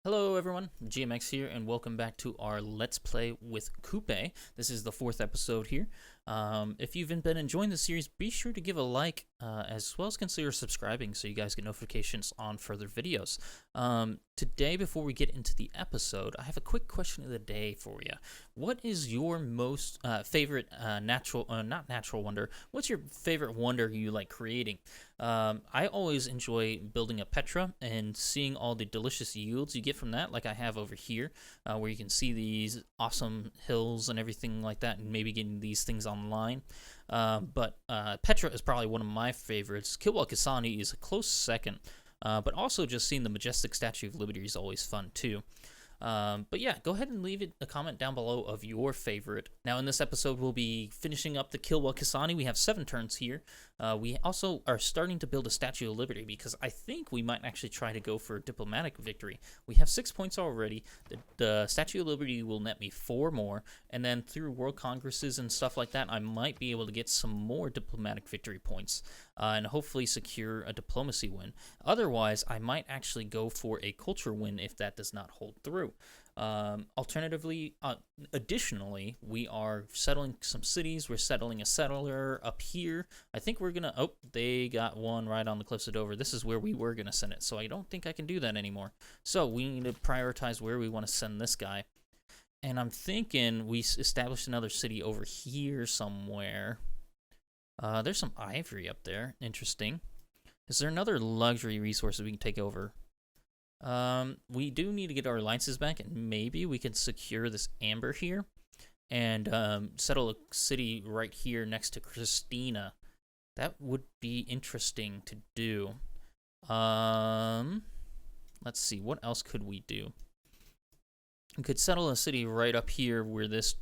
Hello everyone, GMX here, and welcome back to our Let's Play with Coupe. This is the fourth episode here. If you've been enjoying the series, be sure to give a like, as well as consider subscribing so you guys get notifications on further videos. Today, before we get into the episode, I have a quick question of the day for you. What is your most favorite not natural wonder, what's your favorite wonder you like creating? I always enjoy building a Petra and seeing all the delicious yields you get from that, like I have over here, where you can see these awesome hills and everything like that, and maybe getting these things online. But Petra is probably one of my favorites. Kilwa is a close second, but also just seeing the majestic Statue of Liberty is always fun too. But yeah, go ahead and leave a comment down below of your favorite. Now, in this episode, we'll be finishing up the Kilwa Kisani. We have 7 turns here. We also are starting to build a Statue of Liberty because I think we might actually try to go for a diplomatic victory. We have 6 points already. The Statue of Liberty will net me 4 more, and then through World Congresses and stuff like that, I might be able to get some more diplomatic victory points and hopefully secure a diplomacy win. Otherwise, I might actually go for a culture win if that does not hold through. Alternatively, additionally, we are settling some cities. We're settling a settler up here. I think we're gonna, oh, they got one right on the cliffs of Dover. This is where we were gonna send it, so I don't think I can do that anymore. So we need to prioritize where we want to send this guy. And I'm thinking we establish another city over here somewhere. There's some ivory up there. Interesting. Is there another luxury resource that we can take over? We do need to get our alliances back, and maybe we can secure this amber here and settle a city right here next to Christina. That would be interesting to do. Let's see, what else could we do? We could settle a city right up here where this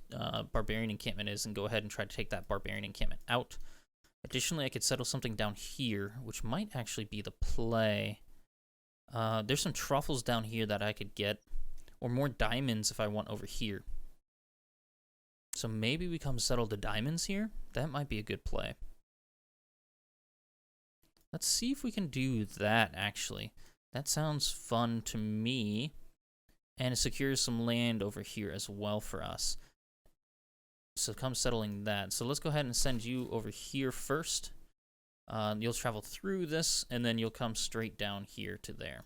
barbarian encampment is and go ahead and try to take that barbarian encampment out. Additionally, I could settle something down here, which might actually be the play. There's some truffles down here that I could get, or more diamonds if I want over here. So maybe we come settle the diamonds here. That might be a good play. Let's see if we can do that, actually. That sounds fun to me. And it secures some land over here as well for us. So come settling that. So let's go ahead and send you over here first. You'll travel through this, and then you'll come straight down here to there.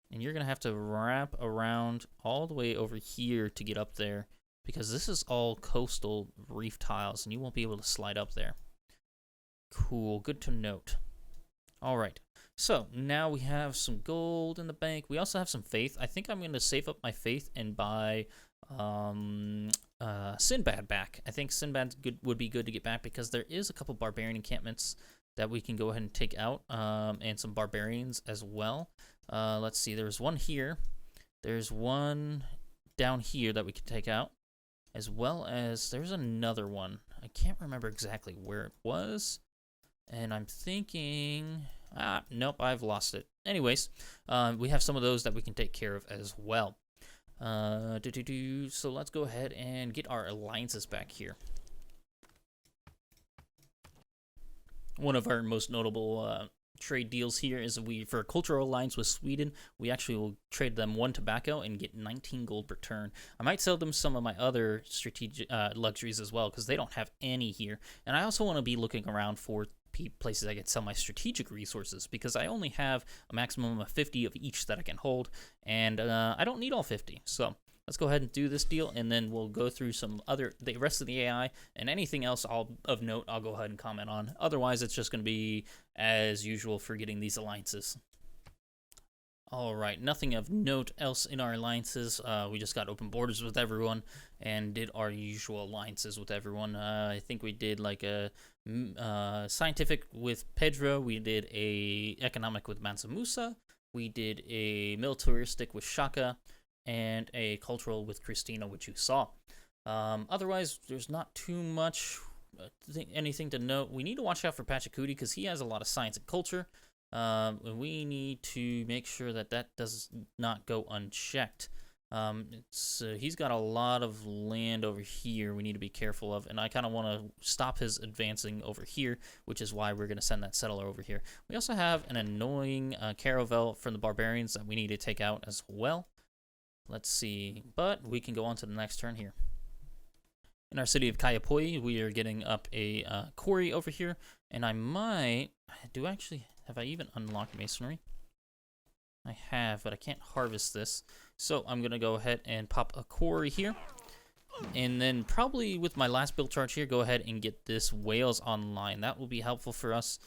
And you're going to have to wrap around all the way over here to get up there, because this is all coastal reef tiles, and you won't be able to slide up there. Cool, good to note. All right, so now we have some gold in the bank. We also have some faith. I think I'm going to save up my faith and buy Sinbad back. I think Sinbad would be good to get back because there is a couple barbarian encampments that we can go ahead and take out, and some barbarians as well. Let's see, there's one here. There's one down here that we can take out, as well as there's another one. I can't remember exactly where it was, and I'm thinking, nope, I've lost it. Anyways, we have some of those that we can take care of as well. So let's go ahead and get our alliances back here. One of our most notable trade deals here is for a cultural alliance with Sweden, we actually will trade them 1 tobacco and get 19 gold per turn. I might sell them some of my other strategic luxuries as well, because they don't have any here. And I also want to be looking around for places I can sell my strategic resources, because I only have a maximum of 50 of each that I can hold, and I don't need all 50. So let's go ahead and do this deal, and then we'll go through the rest of the AI, and anything else of note I'll go ahead and comment on. Otherwise, it's just going to be as usual for getting these alliances. Alright, nothing of note else in our alliances. We just got open borders with everyone and did our usual alliances with everyone. I think we did like a scientific with Pedro. We did a economic with Mansa Musa. We did a militaristic with Shaka, and a cultural with Christina, which you saw. Otherwise, there's not too much anything to note. We need to watch out for Pachacuti because he has a lot of science and culture. We need to make sure that that does not go unchecked. He's got a lot of land over here we need to be careful of, and I kind of want to stop his advancing over here, which is why we're going to send that settler over here. We also have an annoying caravel from the barbarians that we need to take out as well. Let's see, but we can go on to the next turn here. In our city of Kayapoi, we are getting up a quarry over here, and have I even unlocked masonry? I have, but I can't harvest this. So I'm going to go ahead and pop a quarry here. And then probably with my last build charge here, go ahead and get this whales online. That will be helpful for us,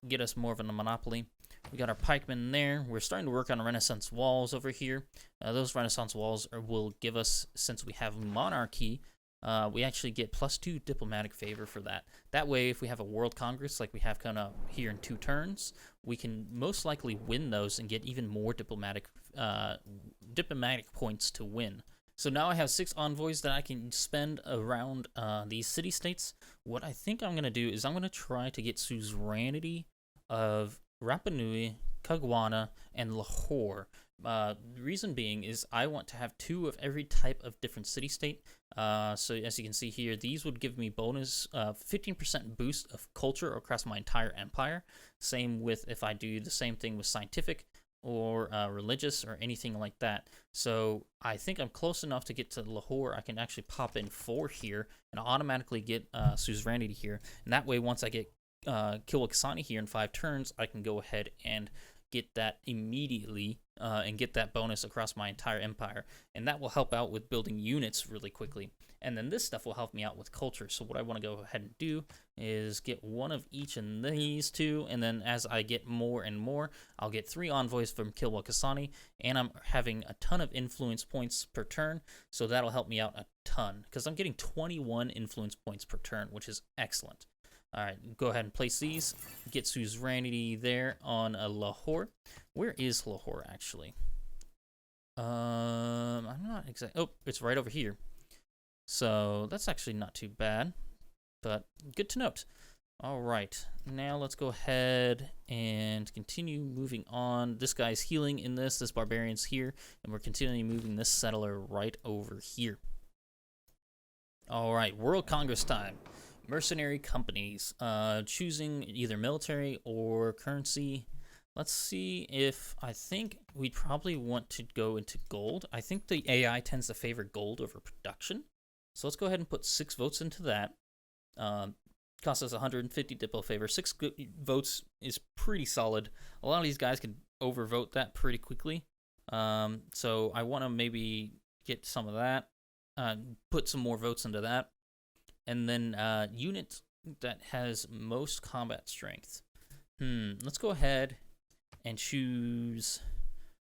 get us more of a monopoly. We got our pikemen there. We're starting to work on Renaissance walls over here. Those Renaissance walls will give us, since we have monarchy, we actually get +2 diplomatic favor for that. That way, if we have a World Congress like we have coming up here in 2 turns, we can most likely win those and get even more diplomatic points to win. So now I have 6 envoys that I can spend around these city-states. What I think I'm going to do is I'm going to try to get suzerainty of Rapa Nui, Caguana, and Lahore. The reason being is I want to have 2 of every type of different city-state. So as you can see here, these would give me bonus 15% boost of culture across my entire empire. Same with if I do the same thing with scientific or religious or anything like that. So I think I'm close enough to get to Lahore. I can actually pop in 4 here and automatically get suzerainty here. And that way, once I get Kilwakasani here in 5 turns, I can go ahead and get that immediately and get that bonus across my entire empire. And that will help out with building units really quickly. And then this stuff will help me out with culture. So what I want to go ahead and do is get 1 of each in these 2. And then as I get more and more, I'll get 3 envoys from Kilwakasani. And I'm having a ton of influence points per turn. So that'll help me out a ton, because I'm getting 21 influence points per turn, which is excellent. All right, go ahead and place these. Get suzerainty there on Lahore. Where is Lahore, actually? I'm not exactly... Oh, it's right over here. So that's actually not too bad, but good to note. All right, now let's go ahead and continue moving on. This guy's healing in this barbarian's here, and we're continuing moving this settler right over here. All right, World Congress time. Mercenary companies, choosing either military or currency. Let's see if I think we probably want to go into gold. I think the AI tends to favor gold over production. So let's go ahead and put 6 votes into that. Costs us 150 diplo favor. 6 votes is pretty solid. A lot of these guys can overvote that pretty quickly. So I want to maybe get some of that, put some more votes into that. And then unit that has most combat strength. Let's go ahead and choose...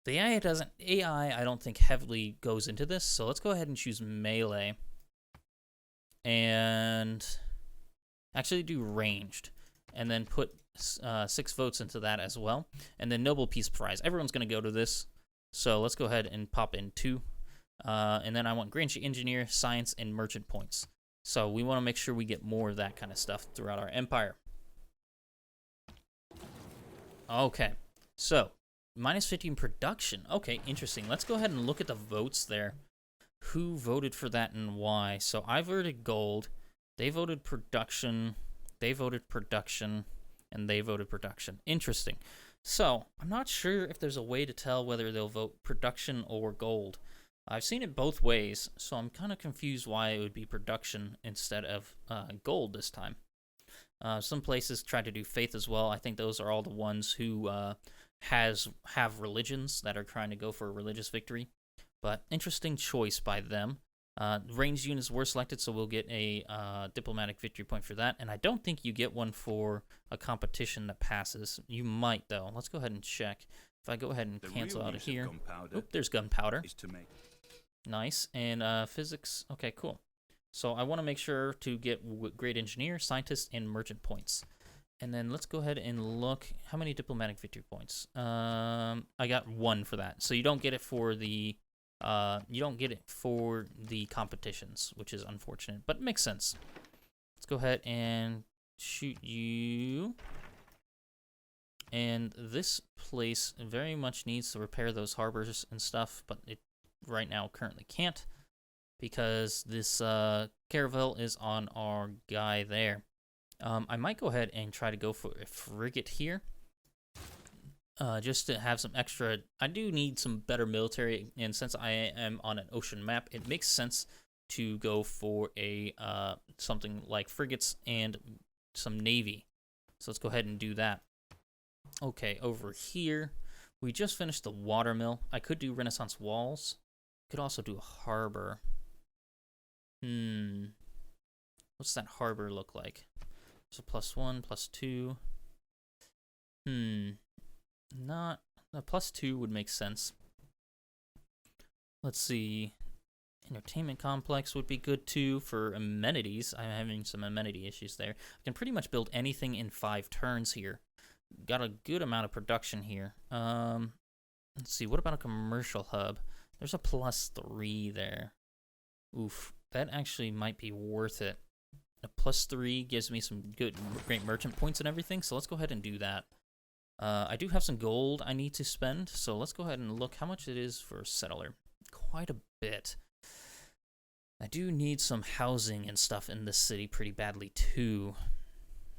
The AI I don't think heavily goes into this, so let's go ahead and choose melee. And actually do ranged. And then put 6 votes into that as well. And then Noble Peace Prize. Everyone's going to go to this, so let's go ahead and pop in 2. And then I want Grand Engineer, Science, and Merchant points. So we want to make sure we get more of that kind of stuff throughout our empire. Okay, so -15 production. Okay, interesting. Let's go ahead and look at the votes there. Who voted for that and why? So I voted gold. They voted production. They voted production. And they voted production. Interesting. So I'm not sure if there's a way to tell whether they'll vote production or gold. I've seen it both ways, so I'm kind of confused why it would be production instead of gold this time. Some places try to do faith as well. I think those are all the ones who have religions that are trying to go for a religious victory. But interesting choice by them. Ranged units were selected, so we'll get a diplomatic victory point for that. And I don't think you get one for a competition that passes. You might, though. Let's go ahead and check. If I go ahead and cancel out of here. Oop, there's gunpowder. Nice. And physics. Okay, cool. So I want to make sure to get great engineer, scientist, and merchant points. And then let's go ahead and look. How many diplomatic victory points? I got 1 for that. So you don't get it for the competitions, which is unfortunate, but it makes sense. Let's go ahead and shoot you. And this place very much needs to repair those harbors and stuff, but it right now currently can't, because this caravel is on our guy there. I might go ahead and try to go for a frigate here, just to have some extra. I do need some better military, and since I am on an ocean map, it makes sense to go for a something like frigates and some navy. So let's go ahead and do that. Okay, over here, we just finished the water mill. I could do Renaissance walls. Could also do a harbor. What's that harbor look like? So +1, +2. Not a +2 would make sense. Let's see. Entertainment complex would be good too for amenities. I'm having some amenity issues there. I can pretty much build anything in 5 turns here. Got a good amount of production here. Let's see. What about a commercial hub? There's a +3 there. Oof. That actually might be worth it. A +3 gives me some great merchant points and everything, so let's go ahead and do that. I do have some gold I need to spend, so let's go ahead and look how much it is for a settler. Quite a bit. I do need some housing and stuff in this city pretty badly too.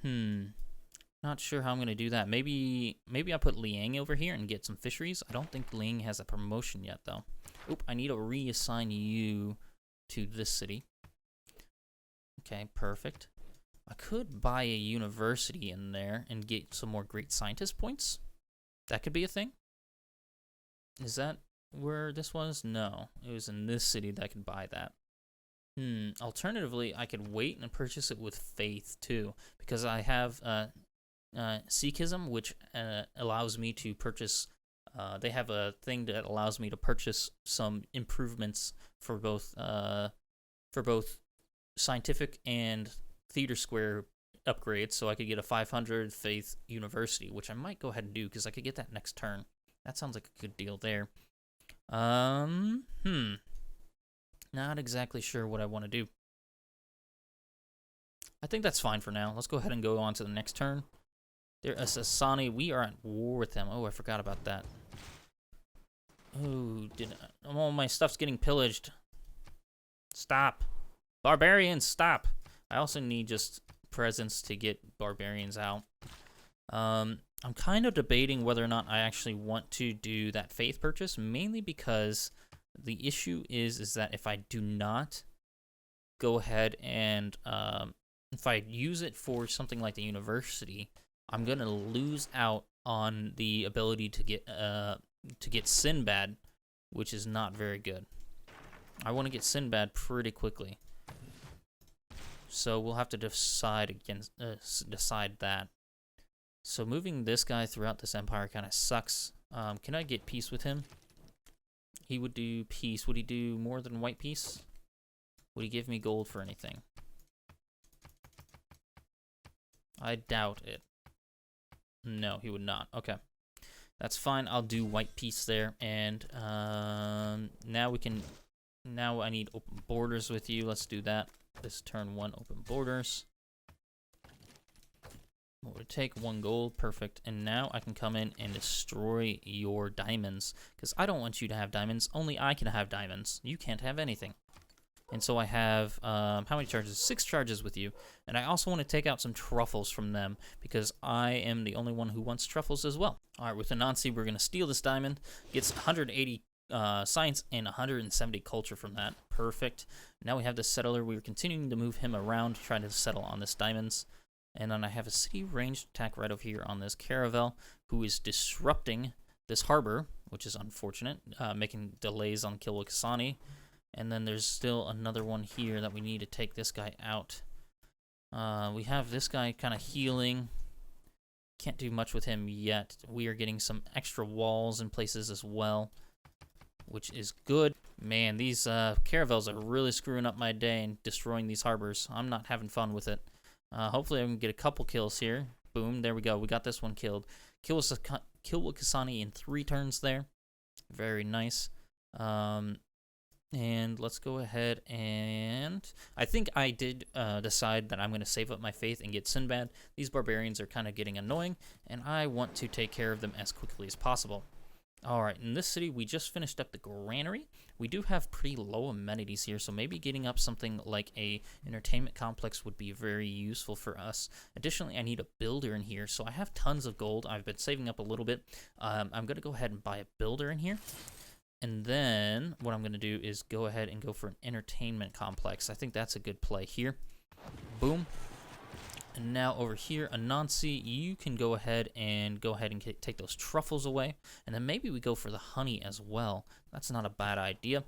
Not sure how I'm gonna do that. Maybe I put Liang over here and get some fisheries. I don't think Liang has a promotion yet though. Oop, I need to reassign you to this city. Okay, perfect. I could buy a university in there and get some more great scientist points. That could be a thing. Is that where this was? No, it was in this city that I could buy that. Alternatively, I could wait and purchase it with faith too, because I have Sikhism, which allows me to purchase. They have a thing that allows me to purchase some improvements for both scientific and theater square upgrades, so I could get a 500 faith university, which I might go ahead and do because I could get that next turn. That sounds like a good deal there. Not exactly sure what I want to do. I think that's fine for now. Let's go ahead and go on to the next turn. There is Asani. We are at war with them. Oh, I forgot about that. Oh, all my stuff's getting pillaged. Stop. Barbarians, stop. I also need just presents to get barbarians out. I'm kind of debating whether or not I actually want to do that faith purchase, mainly because the issue is that if I do not go ahead and if I use it for something like the university, I'm gonna lose out on the ability to get Sinbad, which is not very good. I want to get Sinbad pretty quickly, so we'll have to decide that. So moving this guy throughout this empire kind of sucks. Can I get peace with him? He would do peace. Would he do more than white peace? Would he give me gold for anything? I doubt it. No, he would not. Okay. That's fine. I'll do white peace there. And now I need open borders with you. Let's do that. This turn 1 open borders. What would it take? 1 gold. Perfect. And now I can come in and destroy your diamonds, because I don't want you to have diamonds. Only I can have diamonds. You can't have anything. And so I have, how many charges? 6 charges with you. And I also want to take out some truffles from them, because I am the only one who wants truffles as well. All right, with Anansi, we're going to steal this diamond. Gets 180 science and 170 culture from that. Perfect. Now we have the settler. We're continuing to move him around, trying to settle on this diamonds. And then I have a city ranged attack right over here on this caravel, who is disrupting this harbor, which is unfortunate, making delays on Kilwakasani. And then there's still another one here that we need to take this guy out. We have this guy kind of healing. Can't do much with him yet. We are getting some extra walls in places as well, which is good. Man, these caravels are really screwing up my day and destroying these harbors. I'm not having fun with it. Hopefully I can get a couple kills here. Boom, there we go. We got this one killed. Kilwakasani in 3 turns there. Very nice. And let's go ahead and... I think I did decide that I'm going to save up my faith and get Sinbad. These barbarians are kind of getting annoying, and I want to take care of them as quickly as possible. All right, in this city, we just finished up the granary. We do have pretty low amenities here, so maybe getting up something like a entertainment complex would be very useful for us. Additionally, I need a builder in here, so I have tons of gold. I've been saving up a little bit. I'm going to go ahead and buy a builder in here. And then what I'm going to do is go ahead and go for an entertainment complex. I think that's a good play here. Boom. And now over here, Anansi, you can go ahead and take those truffles away. And then maybe we go for the honey as well. That's not a bad idea.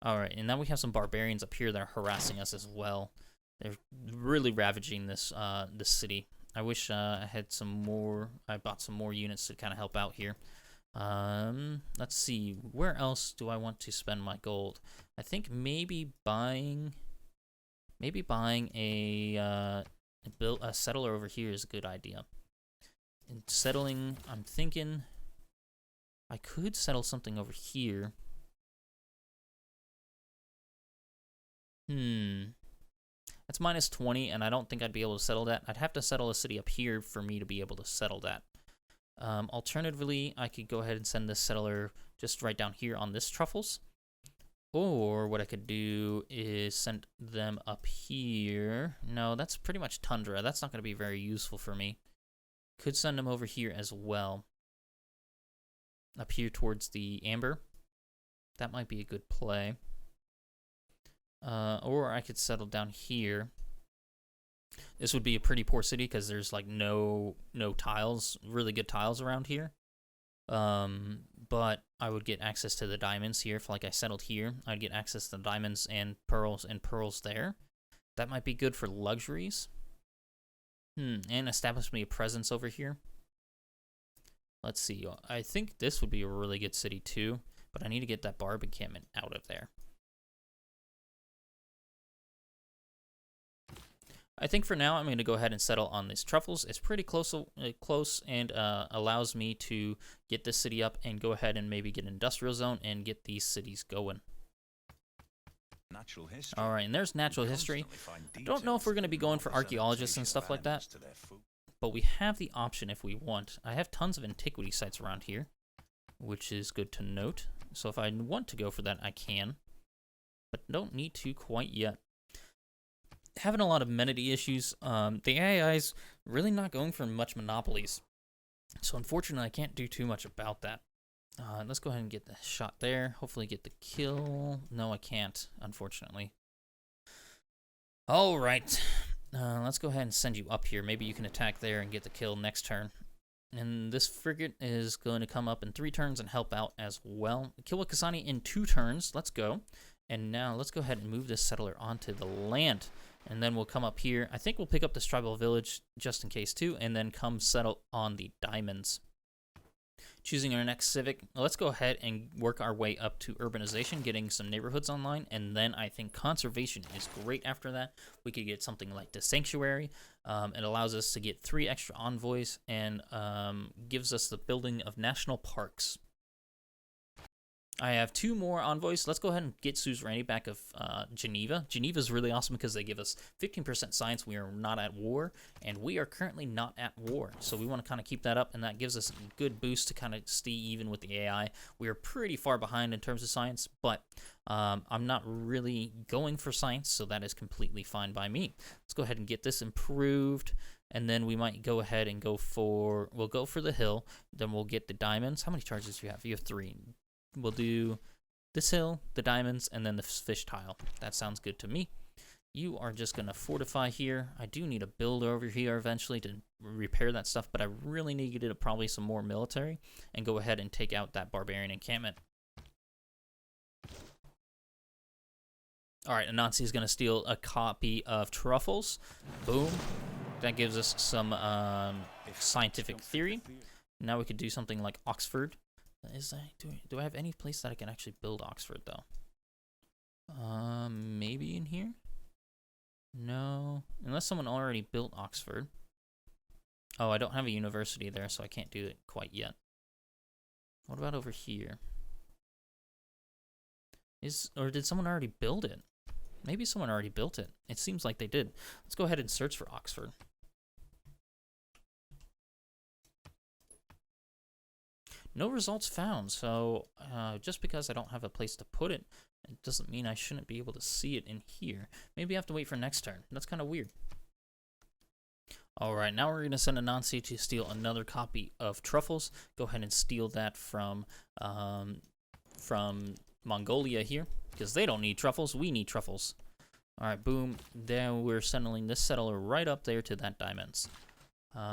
All right, and now we have some barbarians up here that are harassing us as well. They're really ravaging this this city. I wish I had some more. I bought some more units to kind of help out here. Let's see. Where else do I want to spend my gold? I think maybe buying a settler over here is a good idea. And settling, I'm thinking I could settle something over here. That's minus 20, and I don't think I'd be able to settle that. I'd have to settle a city up here for me to be able to settle that. Alternatively, I could go ahead and send this settler just right down here on this truffles. Or what I could do is send them up here. No, that's pretty much tundra. That's not going to be very useful for me. Could send them over here as well. Up here towards the amber. That might be a good play. Or I could settle down here. This would be a pretty poor city because there's like no tiles, really good tiles around here. But I would get access to the diamonds here. If like I settled here, I'd get access to the diamonds and pearls there. That might be good for luxuries. And establish me a presence over here. Let's see. I think this would be a really good city too, but I need to get that barb encampment out of there. I think for now I'm going to go ahead and settle on these truffles. It's pretty close and allows me to get this city up and go ahead and maybe get an industrial zone and get these cities going. Natural history. All right, and there's natural history. I don't know if we're going to be going for archaeologists and stuff like that, but we have the option if we want. I have tons of antiquity sites around here, which is good to note. So if I want to go for that, I can, but don't need to quite yet. Having a lot of amenity issues. The AI's really not going for much monopolies, so unfortunately I can't do too much about that. Let's go ahead and get the shot there. Hopefully get the kill. No, I can't, unfortunately. All right, let's go ahead and send you up here. Maybe you can attack there and get the kill next turn. And this frigate is going to come up in 3 turns and help out as well. Kill with Kasani in 2 turns. Let's go. And now let's go ahead and move this settler onto the land. And then we'll come up here. I think we'll pick up this tribal village just in case too, and then come settle on the diamonds. Choosing our next civic. Let's go ahead and work our way up to urbanization, getting some neighborhoods online, and then I think conservation is great after that. We could get something like the sanctuary. It allows us to get 3 extra envoys and gives us the building of national parks. I have 2 more envoys. Let's go ahead and get suzerainty back of Geneva. Geneva is really awesome because they give us 15% science. We are not at war, and we are currently not at war. So we want to kind of keep that up, and that gives us a good boost to kind of stay even with the AI. We are pretty far behind in terms of science, but I'm not really going for science, so that is completely fine by me. Let's go ahead and get this improved, and then we might go ahead and we'll go for the hill, then we'll get the diamonds. How many charges do you have? You have 3. We'll do this hill, the diamonds, and then the fish tile. That sounds good to me. You are just going to fortify here. I do need a builder over here eventually to repair that stuff, but I really need to get probably some more military and go ahead and take out that barbarian encampment. All right, Anansi is going to steal a copy of truffles. Boom. That gives us some scientific theory. Now we could do something like Oxford. Do I have any place that I can actually build Oxford though? Maybe in here? No, unless someone already built Oxford. Oh, I don't have a university there, so I can't do it quite yet. What about over here? Or did someone already build it? Maybe someone already built it. It seems like they did. Let's go ahead and search for Oxford. no results found. So just because I don't have a place to put it, it doesn't mean I shouldn't be able to see it in here. Maybe I have to wait for next turn. That's kind of weird. Alright, now we're going to send Anansi to steal another copy of Truffles. Go ahead and steal that from Mongolia here, because they don't need Truffles, we need Truffles. Alright, boom. Then we're sending this settler right up there to that diamonds.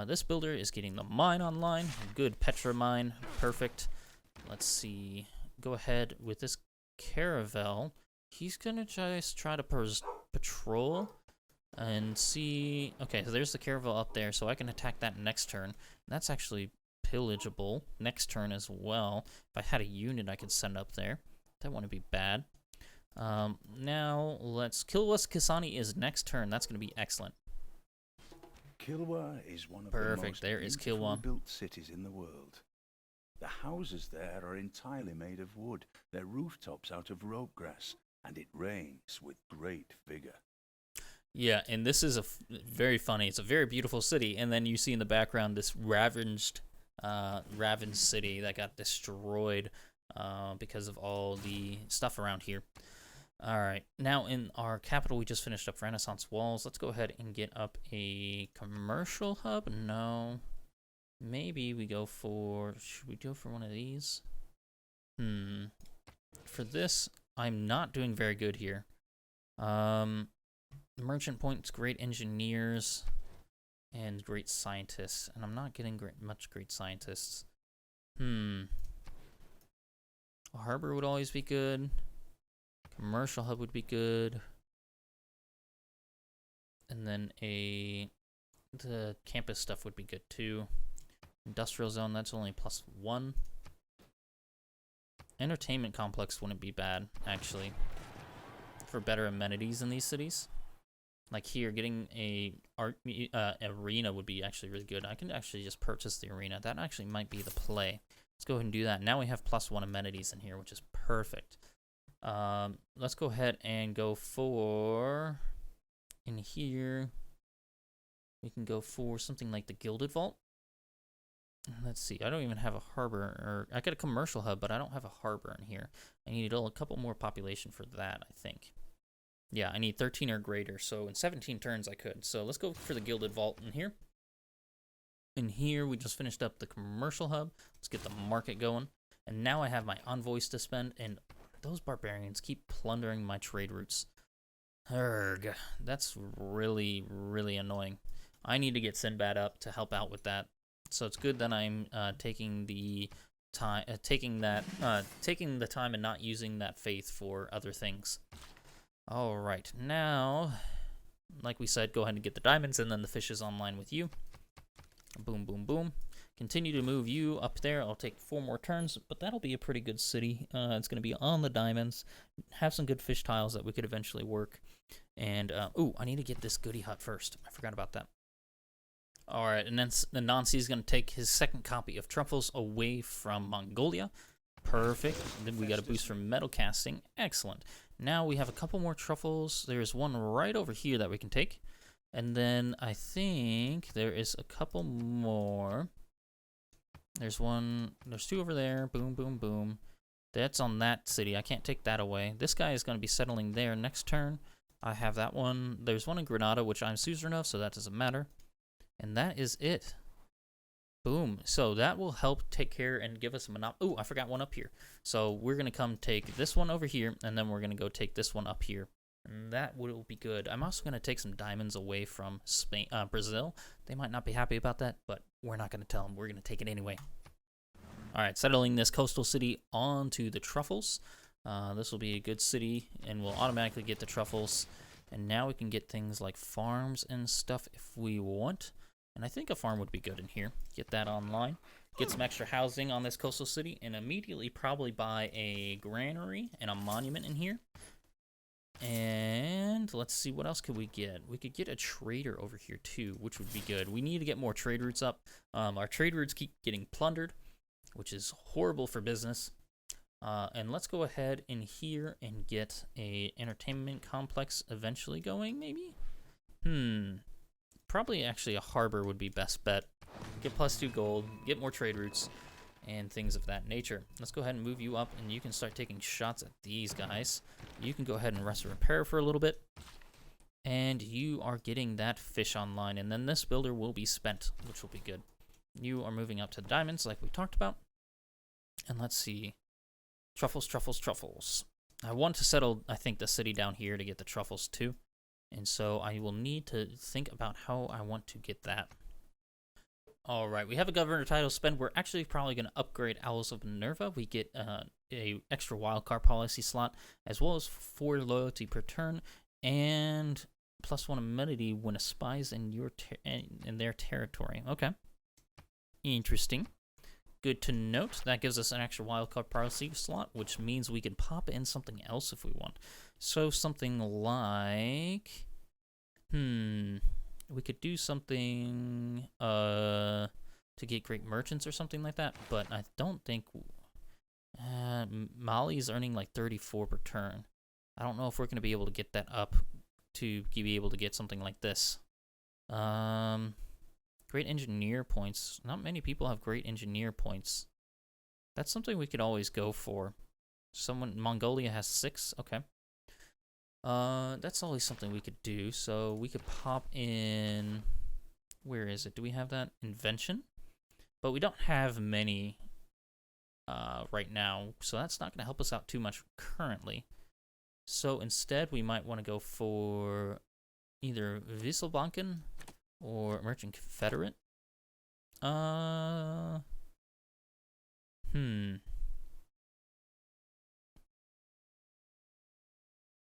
This builder is getting the mine online. Good Petra mine. Perfect. Let's see. Go ahead with this caravel. He's going to just try to patrol and see. Okay, so there's the caravel up there, so I can attack that next turn. That's actually pillageable next turn as well. If I had a unit I could send up there, that wouldn't be bad. Now let's Kilwa's Kisani is next turn. That's going to be excellent. Kilwa is one of Perfect. the most There is beautifully Kilwa. built cities in the world. The houses there are entirely made of wood, their rooftops out of rope grass, and it rains with great vigor. Yeah, and this is very funny. It's a very beautiful city, and then you see in the background this ravaged city that got destroyed because of all the stuff around here. All right, now in our capital, we just finished up Renaissance Walls. Let's go ahead and get up a commercial hub. No, maybe we go for. Should we go for one of these? For this, I'm not doing very good here. Merchant points, great engineers, and great scientists, and I'm not getting much great scientists. A harbor would always be good. Commercial hub would be good. And then the campus stuff would be good too. Industrial zone, that's only +1. Entertainment complex wouldn't be bad, actually, for better amenities in these cities. Like here, getting a arena would be actually really good. I can actually just purchase the arena. That actually might be the play. Let's go ahead and do that. Now we have +1 amenities in here, which is perfect. Let's go ahead and go for, in here, we can go for something like the Gilded Vault. Let's see, I don't even have a harbor, or I got a commercial hub, but I don't have a harbor in here. I need a couple more population for that, I think. Yeah, I need 13 or greater, so in 17 turns I could. So let's go for the Gilded Vault in here. In here, we just finished up the commercial hub. Let's get the market going. And now I have my envoys to spend, and those barbarians keep plundering my trade routes. Urgh, that's really, really annoying. I need to get Sinbad up to help out with that. So it's good that I'm taking the time and not using that faith for other things. All right, now, like we said, go ahead and get the diamonds, and then the fish is online with you. Boom, boom, boom. Continue to move you up there. I'll take 4 more turns, but that'll be a pretty good city. It's going to be on the diamonds. Have some good fish tiles that we could eventually work. And, I need to get this goodie hut first. I forgot about that. All right, and then Nancy is going to take his second copy of Truffles away from Mongolia. Perfect. Then we got a boost from metal casting. Excellent. Now we have a couple more Truffles. There's one right over here that we can take. And then I think there is a couple more. There's 2 over there. Boom, boom, boom. That's on that city. I can't take that away. This guy is going to be settling there next turn. I have that one. There's one in Granada, which I'm suzerain of, so that doesn't matter. And that is it. Boom. So that will help take care and give us a monopoly. Ooh, I forgot one up here. So we're going to come take this one over here, and then we're going to go take this one up here. And that will be good. I'm also going to take some diamonds away from Spain, Brazil. They might not be happy about that, but we're not going to tell them. We're going to take it anyway. All right, settling this coastal city onto the Truffles. This will be a good city, and we'll automatically get the Truffles. And now we can get things like farms and stuff if we want. And I think a farm would be good in here. Get that online. Get some extra housing on this coastal city, and immediately probably buy a granary and a monument in here. And let's see, what else could we get? We could get a trader over here too, which would be good. We need to get more trade routes up. Our trade routes keep getting plundered, which is horrible for business. And let's go ahead in here and get a entertainment complex eventually going, maybe? Probably actually a harbor would be best bet. Get +2 gold, get more trade routes, and things of that nature. Let's go ahead and move you up, and you can start taking shots at these guys. You can go ahead and rest and repair for a little bit, and you are getting that fish online, and then this builder will be spent, which will be good. You are moving up to the diamonds like we talked about, and let's see. Truffles, truffles, truffles. I want to settle, I think, the city down here to get the truffles too. And so I will need to think about how I want to get that. All right, we have a governor title spend. We're actually probably going to upgrade Owls of Minerva. We get a extra wildcard policy slot, as well as 4 loyalty per turn, and +1 amenity when a spy's in your in their territory. Okay, interesting. Good to note. That gives us an extra wildcard policy slot, which means we can pop in something else if we want. So something like, we could do something to get great merchants or something like that, but I don't think Mali's earning like 34 per turn. I don't know if we're going to be able to get that up to be able to get something like this. Great engineer points. Not many people have great engineer points. That's something we could always go for. Mongolia has 6. Okay. That's always something we could do. So we could pop in. Where is it? Do we have that? Invention? But we don't have many right now, so that's not going to help us out too much currently. So instead, we might want to go for either Wieselbanken or Merchant Confederate.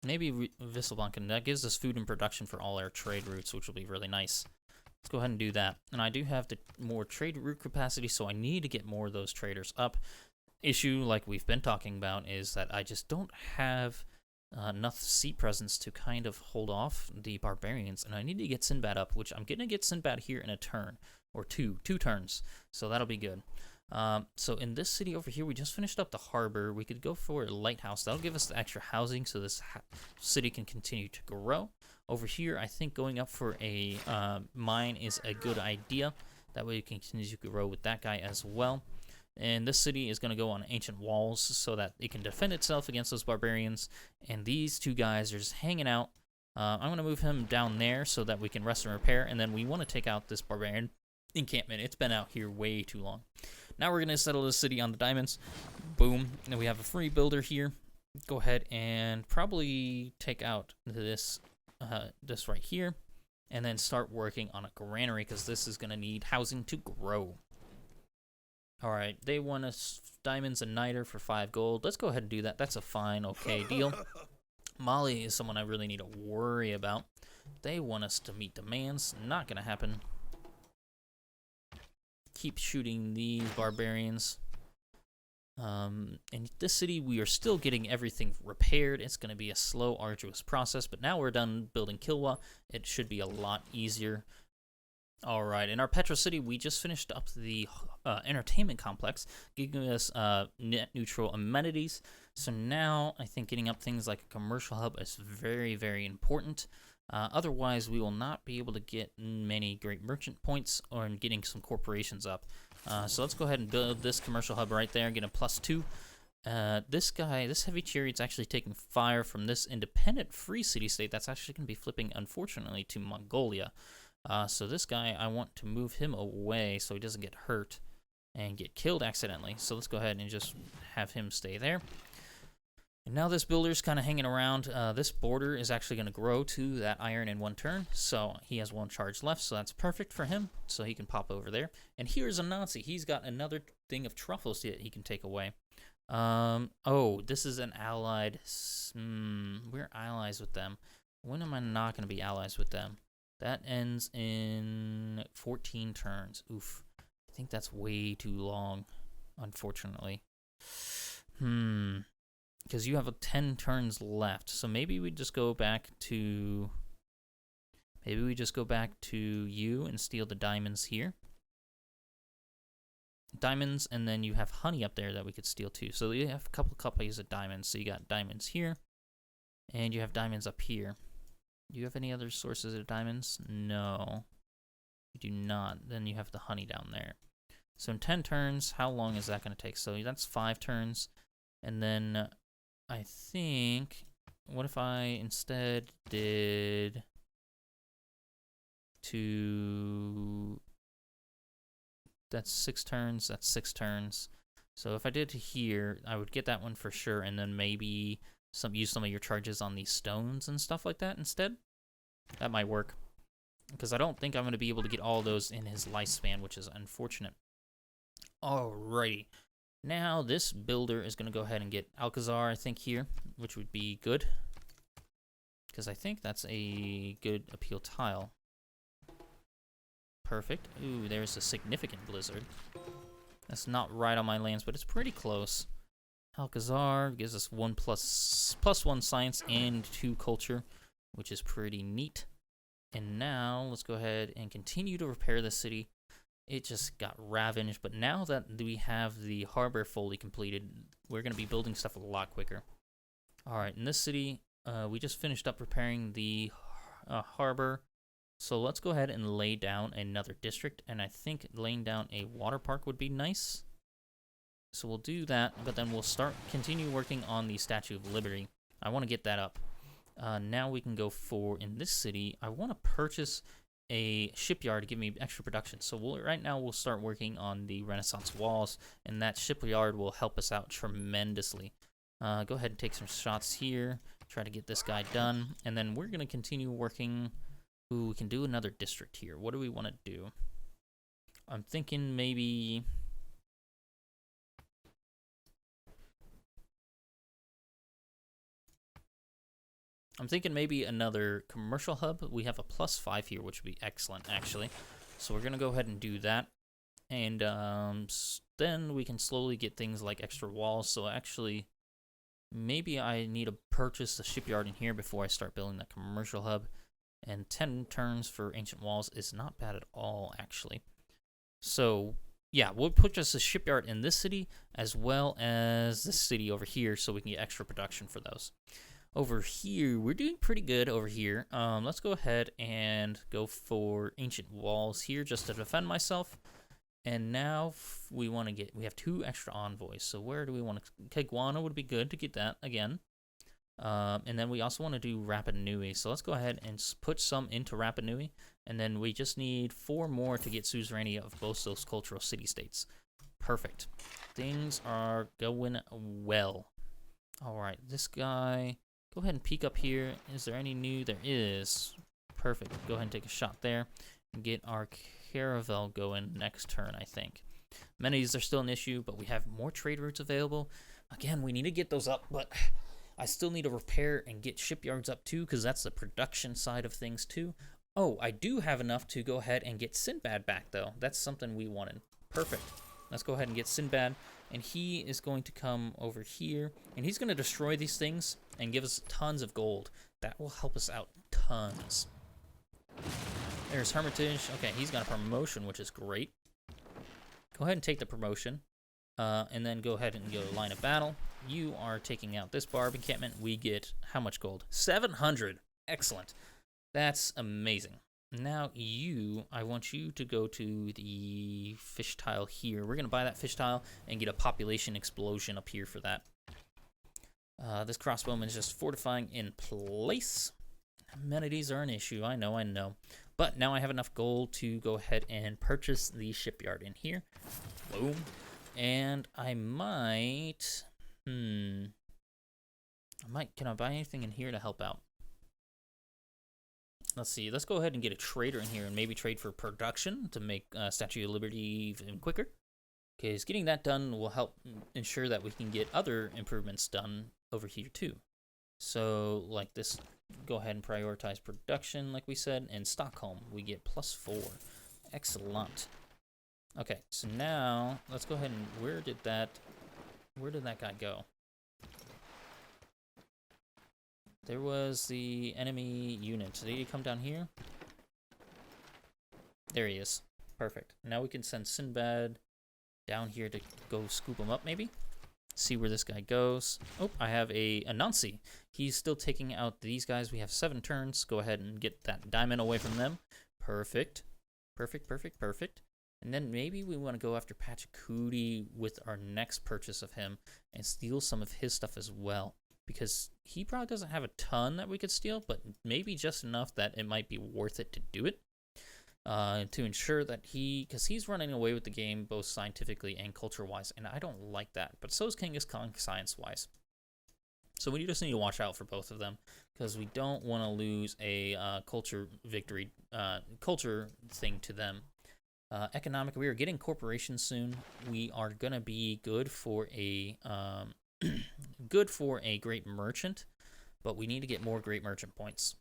Maybe Wieselbanken. That gives us food and production for all our trade routes, which will be really nice. Let's go ahead and do that. And I do have the more trade route capacity, so I need to get more of those traders up. Issue, like we've been talking about, is that I just don't have enough sea presence to kind of hold off the barbarians, and I need to get Sinbad up, which I'm going to get Sinbad here in a turn, or two turns, so that'll be good. So in this city over here, we just finished up the harbor. We could go for a lighthouse. That'll give us the extra housing so this city can continue to grow. Over here, I think going up for a mine is a good idea. That way you can continue to grow with that guy as well. And this city is going to go on ancient walls so that it can defend itself against those barbarians. And these two guys are just hanging out. I'm going to move him down there so that we can rest and repair. And then we want to take out this barbarian encampment. It's been out here way too long. Now we're going to settle the city on the diamonds. Boom. And we have a free builder here. Go ahead and probably take out this right here. And then start working on a granary because this is going to need housing to grow. Alright, they want us diamonds and niter for 5 gold. Let's go ahead and do that. That's a fine, okay deal. Mali is someone I really need to worry about. They want us to meet demands. Not going to happen. Keep shooting these barbarians. In this city, we are still getting everything repaired. It's going to be a slow, arduous process, but now we're done building Kilwa. It should be a lot easier. Alright, in our Petra City, we just finished up the entertainment complex, giving us net neutral amenities. So now, I think getting up things like a commercial hub is very, very important. Otherwise, we will not be able to get many great merchant points or getting some corporations up. So let's go ahead and build this commercial hub right there, get a +2. This heavy chariot's actually taking fire from this independent free city-state that's actually going to be flipping, unfortunately, to Mongolia. So this guy, I want to move him away so he doesn't get hurt and get killed accidentally. So let's go ahead and just have him stay there. And now this builder's kind of hanging around. This border is actually going to grow to that iron in 1 turn. So he has 1 charge left, so that's perfect for him. So he can pop over there. And here's a Nazi. He's got another thing of truffles that he can take away. Oh, this is an allied. We're allies with them. When am I not going to be allies with them? That ends in 14 turns. Oof. I think that's way too long, unfortunately. Because you have 10 turns left. So maybe we just go back to... Maybe we just go back to you and steal the diamonds here. Diamonds, and then you have honey up there that we could steal too. So you have a couple copies of diamonds. So you got diamonds here, and you have diamonds up here. Do you have any other sources of diamonds? No. You do not. Then you have the honey down there. So in 10 turns, how long is that going to take? So that's 5 turns. And then I think, what if I instead did that's 6 turns, that's 6 turns. So if I did here, I would get that one for sure, and then maybe use some of your charges on these stones and stuff like that instead. That might work, because I don't think I'm going to be able to get all those in his lifespan, which is unfortunate. Alrighty. Now this builder is going to go ahead and get Alcazar, I think, here, which would be good, because I think that's a good appeal tile. Perfect. Ooh, there's a significant blizzard. That's not right on my lands, but it's pretty close. Alcazar gives us +1 science and 2 culture, which is pretty neat. And now let's go ahead and continue to repair the city. It just got ravaged, but now that we have the harbor fully completed, we're going to be building stuff a lot quicker. Alright, in this city, we just finished up repairing the harbor. So let's go ahead and lay down another district, and I think laying down a water park would be nice. So we'll do that, but then we'll continue working on the Statue of Liberty. I want to get that up. Now we can go for, in this city, I want to purchase a shipyard to give me extra production. So right now we'll start working on the Renaissance walls, and that shipyard will help us out tremendously. Go ahead and take some shots here, try to get this guy done, and then we're going to continue working. Ooh, we can do another district here. What do we want to do? I'm thinking maybe... another commercial hub. We have a +5 here, which would be excellent, actually. So we're going to go ahead and do that. And then we can slowly get things like extra walls. So actually, maybe I need to purchase a shipyard in here before I start building that commercial hub. And 10 turns for ancient walls is not bad at all, actually. So, yeah, we'll purchase a shipyard in this city as well as this city over here so we can get extra production for those. Over here, we're doing pretty good over here. Let's go ahead and go for ancient walls here just to defend myself. And now we have 2 extra envoys. So where do we want to... Keguana would be good to get that again. And then we also want to do Rapa Nui. So let's go ahead and put some into Rapa Nui. And then we just need 4 more to get suzerainty of both those cultural city-states. Perfect. Things are going well. Alright, this guy... Go ahead and peek up here. Is there any new? There is. Perfect. Go ahead and take a shot there. And get our caravel going next turn, I think. Amenities are still an issue, but we have more trade routes available. Again, we need to get those up, but I still need to repair and get shipyards up too, because that's the production side of things too. Oh, I do have enough to go ahead and get Sinbad back, though. That's something we wanted. Perfect. Let's go ahead and get Sinbad, and he is going to come over here, and he's going to destroy these things and give us tons of gold. That will help us out tons. There's Hermitage. Okay, he's got a promotion, which is great. Go ahead and take the promotion, and then go ahead and go line of battle. You are taking out this barb encampment. We get how much gold? 700. Excellent. That's amazing. Now I want you to go to the fish tile here. We're going to buy that fish tile and get a population explosion up here for that. This crossbowman is just fortifying in place. Amenities are an issue, I know. But now I have enough gold to go ahead and purchase the shipyard in here. Boom. And I might... Can I buy anything in here to help out? Let's see. Let's go ahead and get a trader in here and maybe trade for production to make Statue of Liberty even quicker. Because getting that done will help ensure that we can get other improvements done over here too. So, like this, go ahead and prioritize production, like we said. And Stockholm, we get +4. Excellent. Okay, so now let's go ahead and where did that guy go? There was the enemy unit. Did he come down here? There he is. Perfect. Now we can send Sinbad down here to go scoop him up, maybe? See where this guy goes. Oh, I have a Anansi. He's still taking out these guys. We have 7 turns. Go ahead and get that diamond away from them. Perfect. Perfect. And then maybe we want to go after Pachacooty with our next purchase of him and steal some of his stuff as well. Because he probably doesn't have a ton that we could steal, but maybe just enough that it might be worth it to do it. To ensure that because he's running away with the game both scientifically and culture-wise, and I don't like that. But so is Genghis Khan science-wise. So we just need to watch out for both of them, because we don't want to lose a culture thing to them. Economic, we are getting corporations soon. We are gonna be good for a great merchant, but we need to get more great merchant points.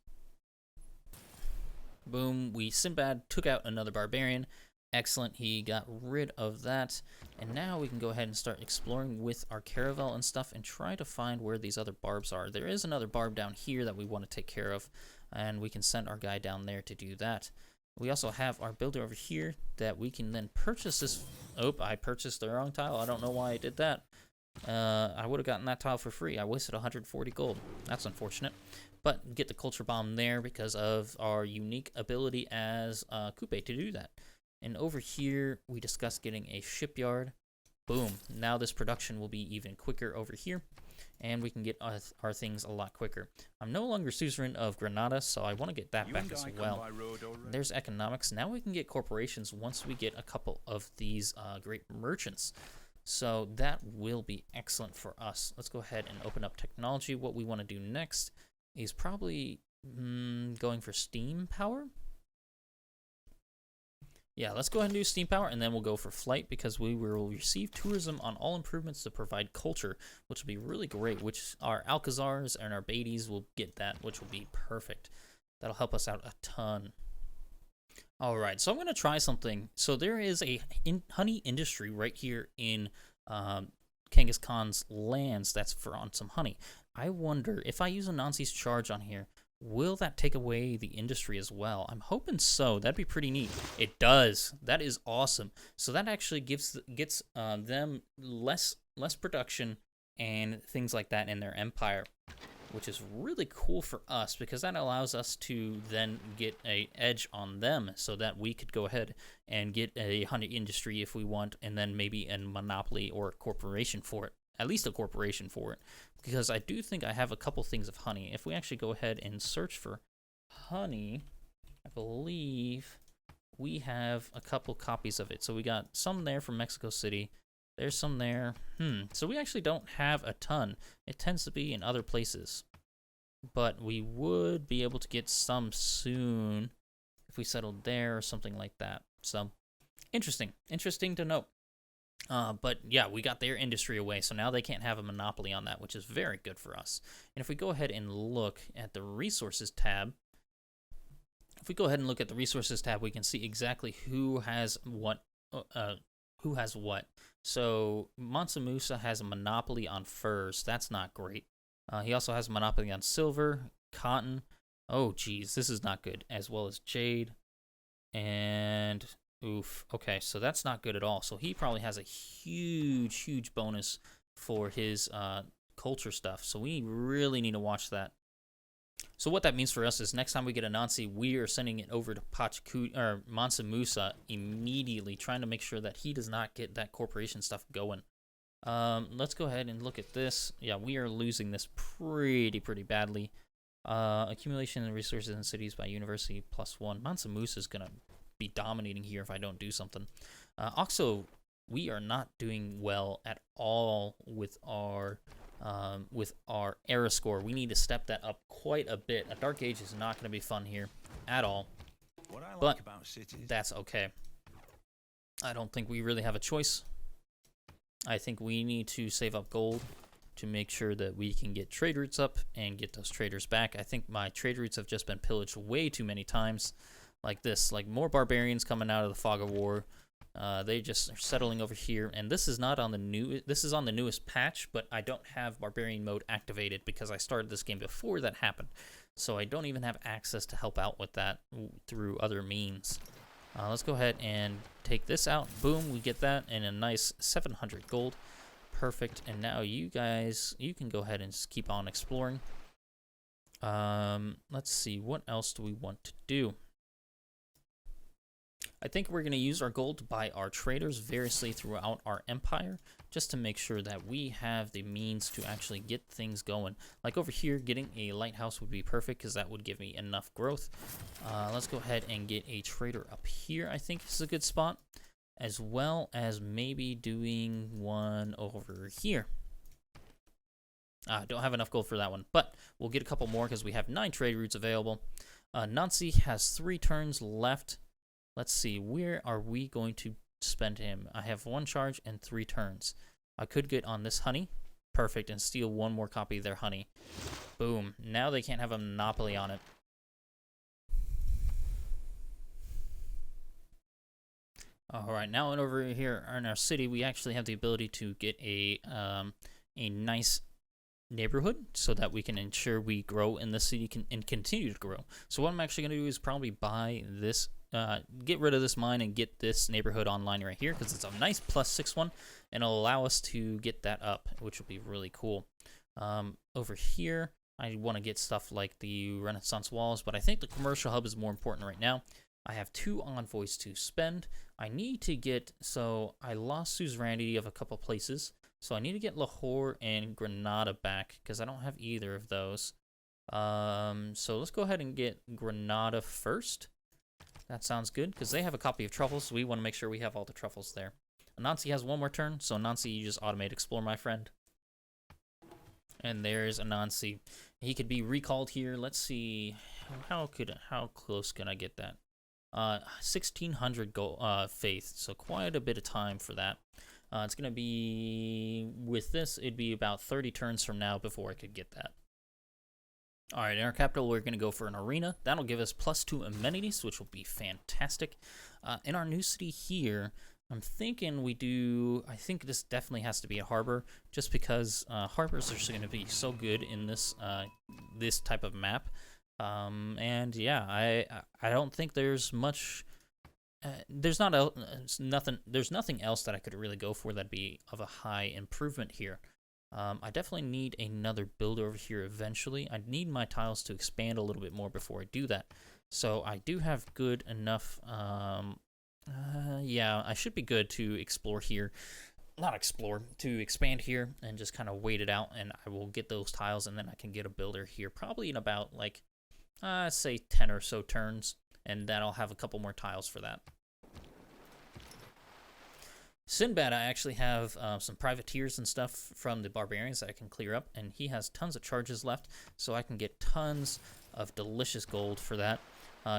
Boom, Sinbad took out another barbarian. Excellent, he got rid of that. And now we can go ahead and start exploring with our caravel and stuff and try to find where these other barbs are. There is another barb down here that we want to take care of, and we can send our guy down there to do that. We also have our builder over here that we can then purchase this. Oh, I purchased the wrong tile. I don't know why I did that. I would have gotten that tile for free. I wasted 140 gold. That's unfortunate. But get the culture bomb there because of our unique ability as Coupe to do that. And over here, we discussed getting a shipyard. Boom. Now this production will be even quicker over here, and we can get our things a lot quicker. I'm no longer suzerain of Granada, so I want to get that back as well. There's economics. Now we can get corporations once we get a couple of these great merchants. So that will be excellent for us. Let's go ahead and open up technology. What we want to do next is probably going for steam power. Yeah, let's go ahead and do steam power, and then we'll go for flight, because we will receive tourism on all improvements to provide culture, which will be really great, which our Alcazars and our Beatties will get that, which will be perfect. That'll help us out a ton. All right, so I'm going to try something. So there is a honey industry right here in Genghis Khan's lands that's on some honey. I wonder if I use a Nancy's charge on here, will that take away the industry as well? I'm hoping so. That'd be pretty neat. It does. That is awesome. So that actually gets them less production and things like that in their empire, which is really cool for us, because that allows us to then get an edge on them, so that we could go ahead and get a honey industry if we want, and then maybe a monopoly or a corporation for it. At least a corporation for it, because I do think I have a couple things of honey. If we actually go ahead and search for honey, I believe we have a couple copies of it. So we got some there from Mexico City. There's some there. So we actually don't have a ton. It tends to be in other places. But we would be able to get some soon if we settled there or something like that. So interesting to note. But yeah, we got their industry away, so now they can't have a monopoly on that, which is very good for us. And if we go ahead and look at the resources tab, we can see exactly who has what. So Mansa Musa has a monopoly on furs. That's not great. He also has a monopoly on silver, cotton. Oh, geez, this is not good. As well as jade. And oof. Okay, so that's not good at all. So he probably has a huge bonus for his culture stuff. So we really need to watch that. So what that means for us is next time we get a Nancy, we are sending it over to Mansa Musa immediately, trying to make sure that he does not get that corporation stuff going. Let's go ahead and look at this. Yeah, we are losing this pretty badly. Accumulation of resources in cities by university +1. Mansa Musa is going to be dominating here if I don't do something. Also, we are not doing well at all with our era score. We need to step that up quite a bit. A Dark Age is not going to be fun here at all. What I like but about cities, that's okay. I don't think we really have a choice. I think we need to save up gold to make sure that we can get trade routes up and get those traders back. I think my trade routes have just been pillaged way too many times. Like this, like more barbarians coming out of the fog of war. They just are settling over here, and this is not on the new. This is on the newest patch, but I don't have barbarian mode activated because I started this game before that happened, so I don't even have access to help out with that through other means. Let's go ahead and take this out. Boom, we get that, and a nice 700 gold. Perfect. And now you guys, you can go ahead and just keep on exploring. Let's see, what else do we want to do? I think we're going to use our gold to buy our traders variously throughout our empire, just to make sure that we have the means to actually get things going. Like over here, getting a lighthouse would be perfect because that would give me enough growth. Let's go ahead and get a trader up here. I think is a good spot, as well as maybe doing one over here. I don't have enough gold for that one, but we'll get a couple more because we have 9 trade routes available. Nancy has 3 turns left. Let's see, where are we going to spend him? I have 1 charge and 3 turns. I could get on this honey. Perfect, and steal 1 more copy of their honey. Boom. Now they can't have a monopoly on it. Alright, now over here in our city, we actually have the ability to get a nice neighborhood so that we can ensure we grow in the city and continue to grow. So what I'm actually going to do is probably buy this, get rid of this mine and get this neighborhood online right here because it's a nice +6 one and it'll allow us to get that up, which will be really cool. Over here, I want to get stuff like the Renaissance walls, but I think the commercial hub is more important right now. I have 2 envoys to spend. I need to get, so I lost suzerainty of a couple places. So I need to get Lahore and Granada back because I don't have either of those. So let's go ahead and get Granada first. That sounds good because they have a copy of truffles. So we want to make sure we have all the truffles there. Anansi has 1 more turn. So Anansi, you just automate explore, my friend. And there's Anansi. He could be recalled here. Let's see. How close can I get that? 1600 gold, faith. So quite a bit of time for that. It's going to be, with this, it'd be about 30 turns from now before I could get that. Alright, in our capital, we're going to go for an arena. That'll give us +2 amenities, which will be fantastic. In our new city here, I'm thinking I think this definitely has to be a harbor, just because harbors are just going to be so good in this this type of map. And yeah, I don't think there's much... there's nothing else that I could really go for that'd be of a high improvement here. I definitely need another builder over here eventually. I need my tiles to expand a little bit more before I do that. So I do have good enough, yeah, I should be good to explore here. To expand here and just kind of wait it out, and I will get those tiles, and then I can get a builder here probably in about, like, say 10 or so turns, and then I'll have a couple more tiles for that. Sinbad, I actually have some privateers and stuff from the barbarians that I can clear up, and he has tons of charges left, so I can get tons of delicious gold for that.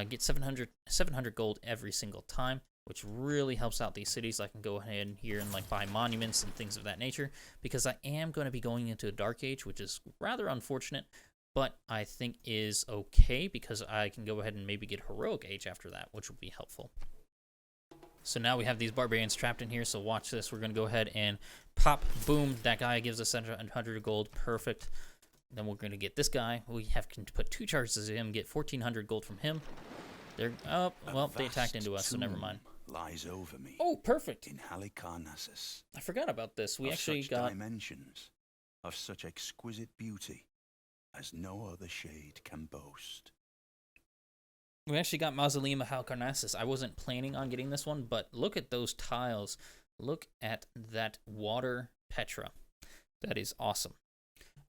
Get 700 gold every single time, which really helps out these cities. I can go ahead here and like buy monuments and things of that nature, because I am going to be going into a dark age, which is rather unfortunate, but I think is okay because I can go ahead and maybe get heroic age after that, which will be helpful. So now we have these barbarians trapped in here, so watch this. We're going to go ahead and pop, boom, that guy gives us 700 gold, perfect. Then we're going to get this guy. We have to put 2 charges in him, get 1400 gold from him. They're, oh, well, they attacked into us, so never mind. Lies over me. Oh, perfect. In Halicarnassus. I forgot about this. We actually got dimensions, of such exquisite beauty as no other shade can boast. We actually got Mausoleum of Halicarnassus. I wasn't planning on getting this one, but look at those tiles. Look at that water Petra. That is awesome.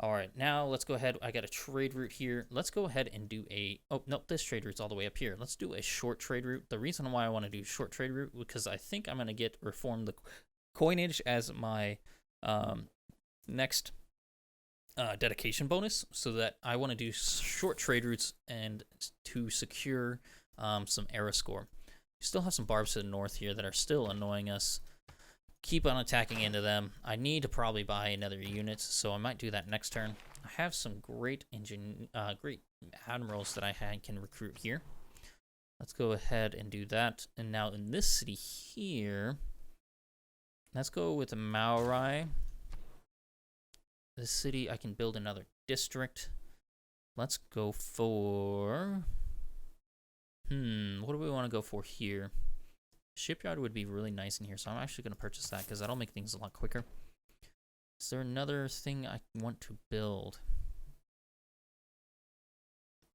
All right, now let's go ahead. I got a trade route here. Let's go ahead and do a... Oh, no, this trade route's all the way up here. Let's do a short trade route. The reason why I want to do short trade route, because I think I'm going to get reform the coinage as my next dedication bonus, so that I want to do short trade routes and to secure some era score. We still have some barbs to the north here that are still annoying us. Keep on attacking into them. I need to probably buy another unit, so I might do that next turn. I have some great great admirals that I can recruit here. Let's go ahead and do that. And now in this city here, let's go with the Maori. This city, I can build another district. Let's go for... what do we want to go for here? Shipyard would be really nice in here, so I'm actually going to purchase that because that'll make things a lot quicker. Is there another thing I want to build?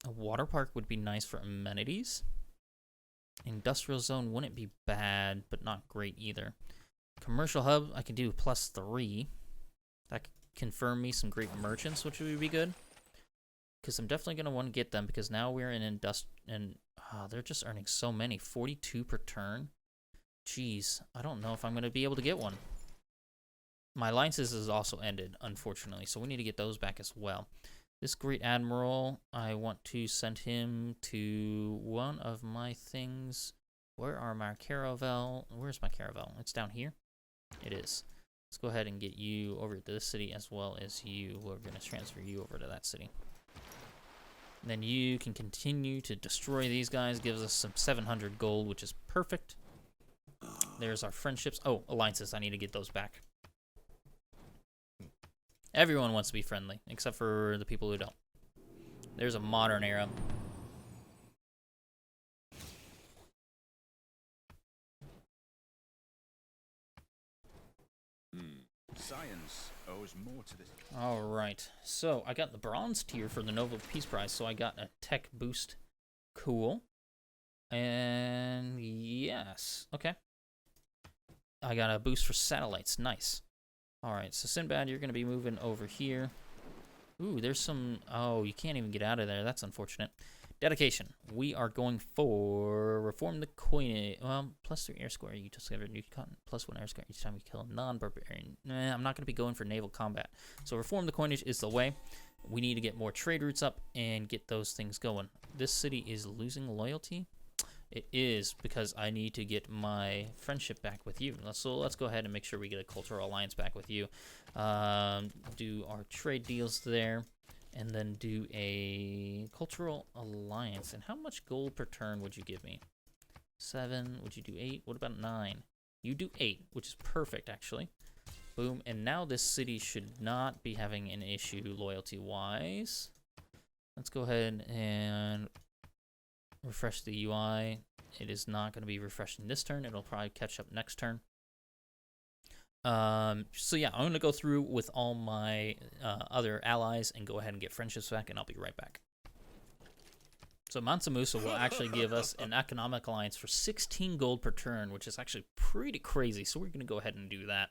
A water park would be nice for amenities. Industrial zone wouldn't be bad, but not great either. Commercial hub, I can do +3. That could confirm me some great merchants, which would be good. Because I'm definitely going to want to get them, because now we're in and they're just earning so many. 42 per turn. Jeez, I don't know if I'm going to be able to get one. My alliances has also ended, unfortunately, so we need to get those back as well. This Great Admiral, I want to send him to one of my things. Where are my caravel? Where's my caravel? It's down here? It is. Let's go ahead and get you over to this city as well as you. We're going to transfer you over to that city. And then you can continue to destroy these guys. Gives us some 700 gold, which is perfect. There's our friendships. Oh, alliances. I need to get those back. Everyone wants to be friendly, except for the people who don't. There's a modern era. Science owes more to this. All right. So I got the bronze tier for the Nobel Peace Prize, so I got a tech boost. Cool. And yes. Okay. I got a boost for satellites. Nice. All right, so Sinbad, you're going to be moving over here. Ooh, there's some... Oh, you can't even get out of there. That's unfortunate. Dedication. We are going for reform the coinage. Well, +3 air score. You discover new content. +1 air score each time you kill a non-barbarian. I'm not going to be going for naval combat. So reform the coinage is the way. We need to get more trade routes up and get those things going. This city is losing loyalty. It is, because I need to get my friendship back with you. So let's go ahead and make sure we get a cultural alliance back with you. Do our trade deals there, and then do a cultural alliance. And how much gold per turn would you give me? 7. Would you do 8? What about 9? You do 8, which is perfect, actually. Boom. And now this city should not be having an issue loyalty-wise. Let's go ahead and... refresh the UI. It is not going to be refreshing this turn. It'll probably catch up next turn. So yeah, I'm going to go through with all my other allies and go ahead and get friendships back, and I'll be right back. So Mansa Musa will actually give us an economic alliance for 16 gold per turn, which is actually pretty crazy. So we're going to go ahead and do that.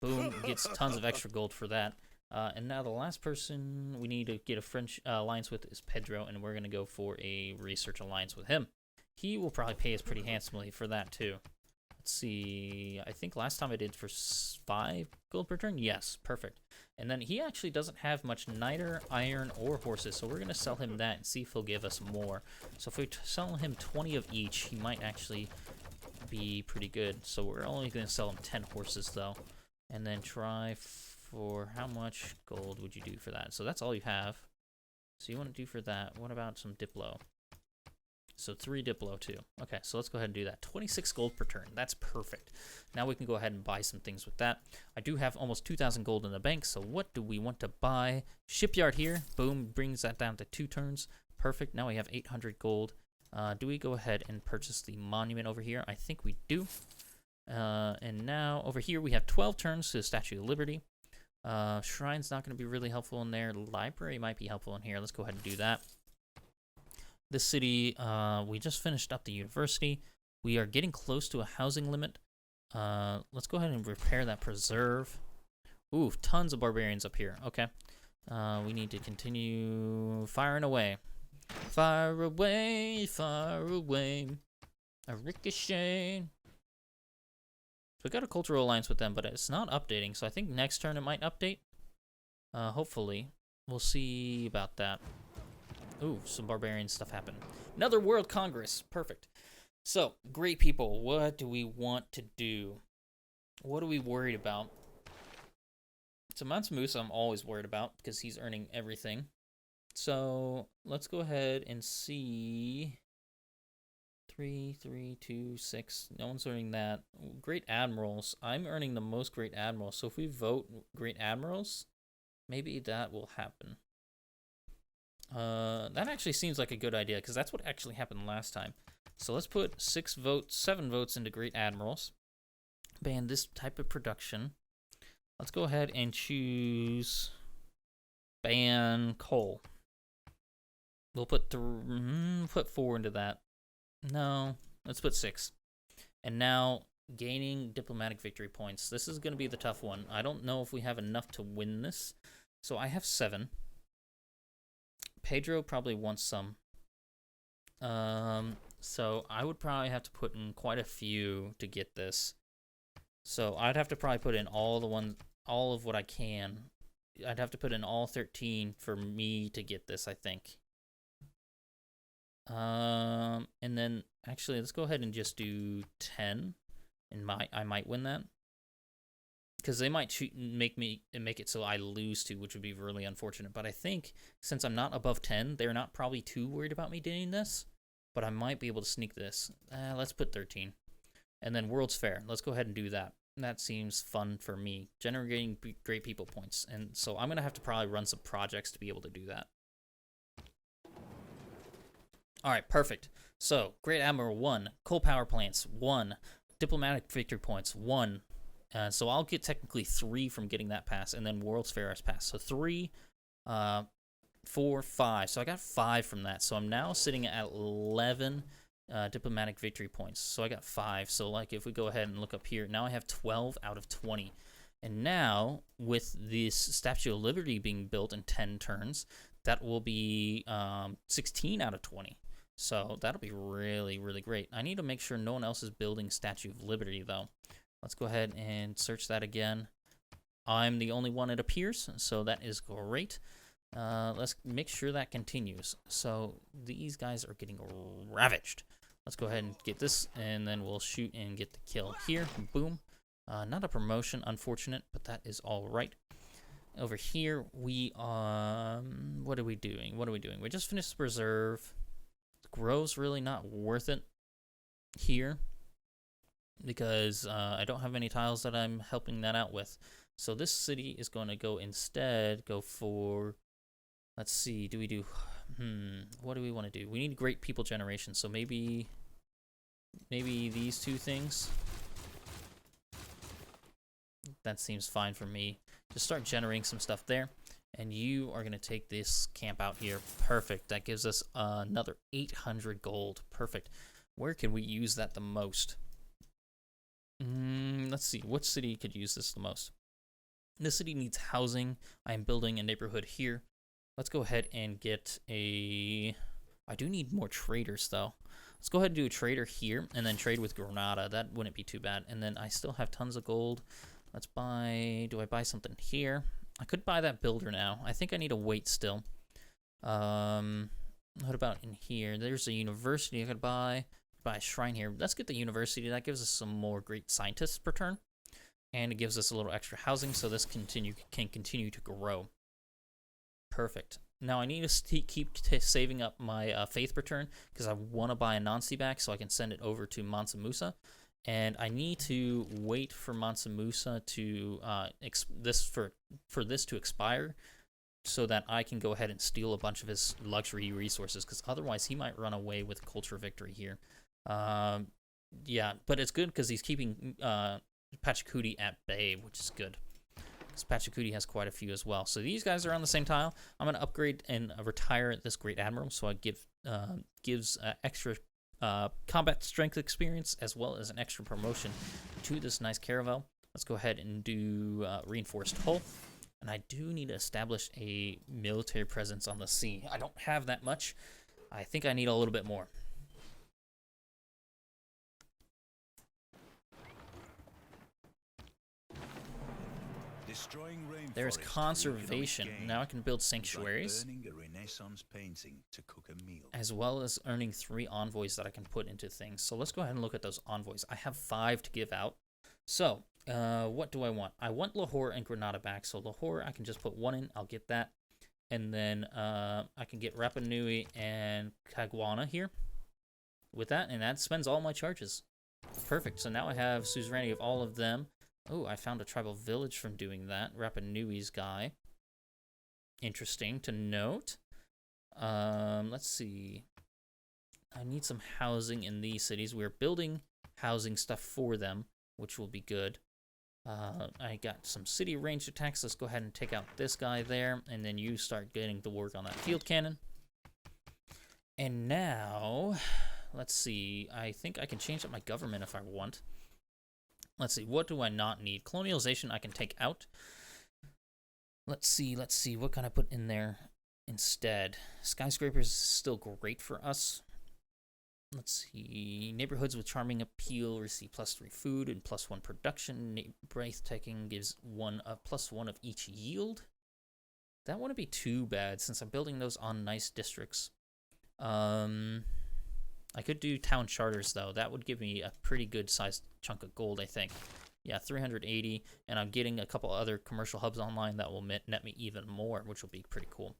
Boom, gets tons of extra gold for that. And now the last person we need to get a French alliance with is Pedro, and we're going to go for a research alliance with him. He will probably pay us pretty handsomely for that, too. Let's see. I think last time I did for 5 gold per turn. Yes, perfect. And then he actually doesn't have much niter, iron, or horses, so we're going to sell him that and see if he'll give us more. So if we sell him 20 of each, he might actually be pretty good. So we're only going to sell him 10 horses, though. And then try for how much gold would you do for that? So that's all you have. So you want to do for that. What about some Diplo? So 3 Diplo too. Okay, so let's go ahead and do that. 26 gold per turn. That's perfect. Now we can go ahead and buy some things with that. I do have almost 2,000 gold in the bank, so what do we want to buy? Shipyard here. Boom, brings that down to 2 turns. Perfect. Now we have 800 gold. Do we go ahead and purchase the monument over here? I think we do. And now over here we have 12 turns to the Statue of Liberty. Shrine's not going to be really helpful in there. Library might be helpful in here. Let's go ahead and do that. This city, we just finished up the university. We are getting close to a housing limit. Let's go ahead and repair that preserve. Ooh, tons of barbarians up here. Okay. We need to continue firing away. Fire away, fire away. A ricochet. So we got a cultural alliance with them, but it's not updating. So I think next turn it might update. Hopefully. We'll see about that. Ooh, some barbarian stuff happened. Another World Congress. Perfect. So, great people. What do we want to do? What are we worried about? So, Mansa Musa I'm always worried about because he's earning everything. So, let's go ahead and see. 3, 3, 2, 6. No one's earning that. Great Admirals. I'm earning the most Great Admirals. So, if we vote Great Admirals, maybe that will happen. That actually seems like a good idea because that's what actually happened last time. So let's put 7 votes into Great Admirals. Ban this type of production. Let's go ahead and choose ban coal. We'll put 4 into that. No, Let's put 6. And now, gaining diplomatic victory points. This is going to be the tough one. I don't know if we have enough to win this. So I have 7. Pedro probably wants some. So I would probably have to put in quite a few to get this. So I'd have to probably put in all of what I can. I'd have to put in all 13 for me to get this, I think. And then actually, let's go ahead and just do 10, and I might win that. Because they might make it so I lose 2, which would be really unfortunate. But I think since I'm not above 10, they're not probably too worried about me doing this. But I might be able to sneak this. Let's put 13. And then World's Fair. Let's go ahead and do that. That seems fun for me. Generating great people points. And so I'm going to have to probably run some projects to be able to do that. Alright, perfect. So, Great Admiral 1. Coal power plants 1. Diplomatic victory points 1. So I'll get technically 3 from getting that pass. And then World's Fair has passed. So 3, 4, 5. So I got 5 from that. So I'm now sitting at 11 diplomatic victory points. So I got 5. So like if we go ahead and look up here, now I have 12 out of 20. And now with this Statue of Liberty being built in 10 turns, that will be 16 out of 20. So that'll be really, really great. I need to make sure no one else is building Statue of Liberty though. Let's go ahead and search that again. I'm the only one it appears, so that is great. Let's make sure that continues. So these guys are getting ravaged. Let's go ahead and get this, and then we'll shoot and get the kill here. Boom. Not a promotion, unfortunate, but that is all right. Over here, we what are we doing? We just finished the reserve. Grow's really not worth it here because I don't have any tiles that I'm helping that out with. So this city is going to go for, let's see, what do we want to do? We need great people generation, so maybe these 2 things. That seems fine for me. Just start generating some stuff there. And you are going to take this camp out here. Perfect. That gives us another 800 gold. Perfect. Where can we use that the most? Let's see. Which city could use this the most? This city needs housing. I am building a neighborhood here. Let's go ahead and get a... I do need more traders, though. Let's go ahead and do a trader here, and then trade with Granada. That wouldn't be too bad. And then I still have tons of gold. Let's buy... Do I buy something here? I could buy that builder now. I think I need to wait still. What about in here? There's a university I could buy. Buy a shrine here. Let's get the university. That gives us some more great scientists per turn. And it gives us a little extra housing, so this can continue to grow. Perfect. Now I need to keep saving up my faith per turn, because I want to buy a Nancy back so I can send it over to Mansa Musa. And I need to wait for Mansa Musa to for this to expire, so that I can go ahead and steal a bunch of his luxury resources. Because otherwise, he might run away with culture victory here. Yeah, but it's good because he's keeping Pachacuti at bay, which is good. Because Pachacuti has quite a few as well. So these guys are on the same tile. I'm going to upgrade and retire this Great Admiral, so I gives extra combat strength experience as well as an extra promotion to this nice caravel. Let's go ahead and do reinforced hull. And I do need to establish a military presence on the sea. I don't have that much. I think I need a little bit more. There's conservation. Now I can build sanctuaries, as well as earning 3 envoys that I can put into things. So let's go ahead and look at those envoys. I have 5 to give out. So what do I want? I want Lahore and Granada back. So Lahore, I can just put 1 in. I'll get that. And then I can get Rapa Nui and Kagwana here with that. And that spends all my charges. Perfect. So now I have suzerainty of all of them. Oh, I found a tribal village from doing that. Rapa Nui's guy. Interesting to note. Let's see. I need some housing in these cities. We're building housing stuff for them, which will be good. I got some city ranged attacks. Let's go ahead and take out this guy there, and then you start getting to work on that field cannon. And now, let's see. I think I can change up my government if I want. Let's see. What do I not need? Colonialization I can take out. Let's see. What can I put in there instead? Skyscrapers is still great for us. Let's see. Neighborhoods with charming appeal receive +3 food and +1 production. Breathtaking gives +1 of each yield. That wouldn't be too bad since I'm building those on nice districts. I could do town charters though. That would give me a pretty good sized chunk of gold, I think. Yeah, 380, and I'm getting a couple other commercial hubs online that will net me even more, which will be pretty cool.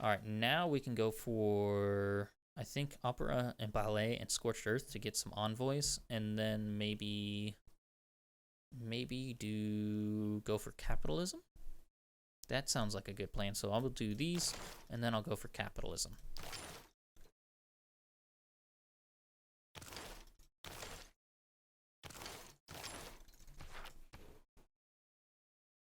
All right, now we can go for, I think, opera and ballet and scorched earth to get some envoys, and then maybe go for capitalism. That sounds like a good plan. So I will do these, and then I'll go for capitalism.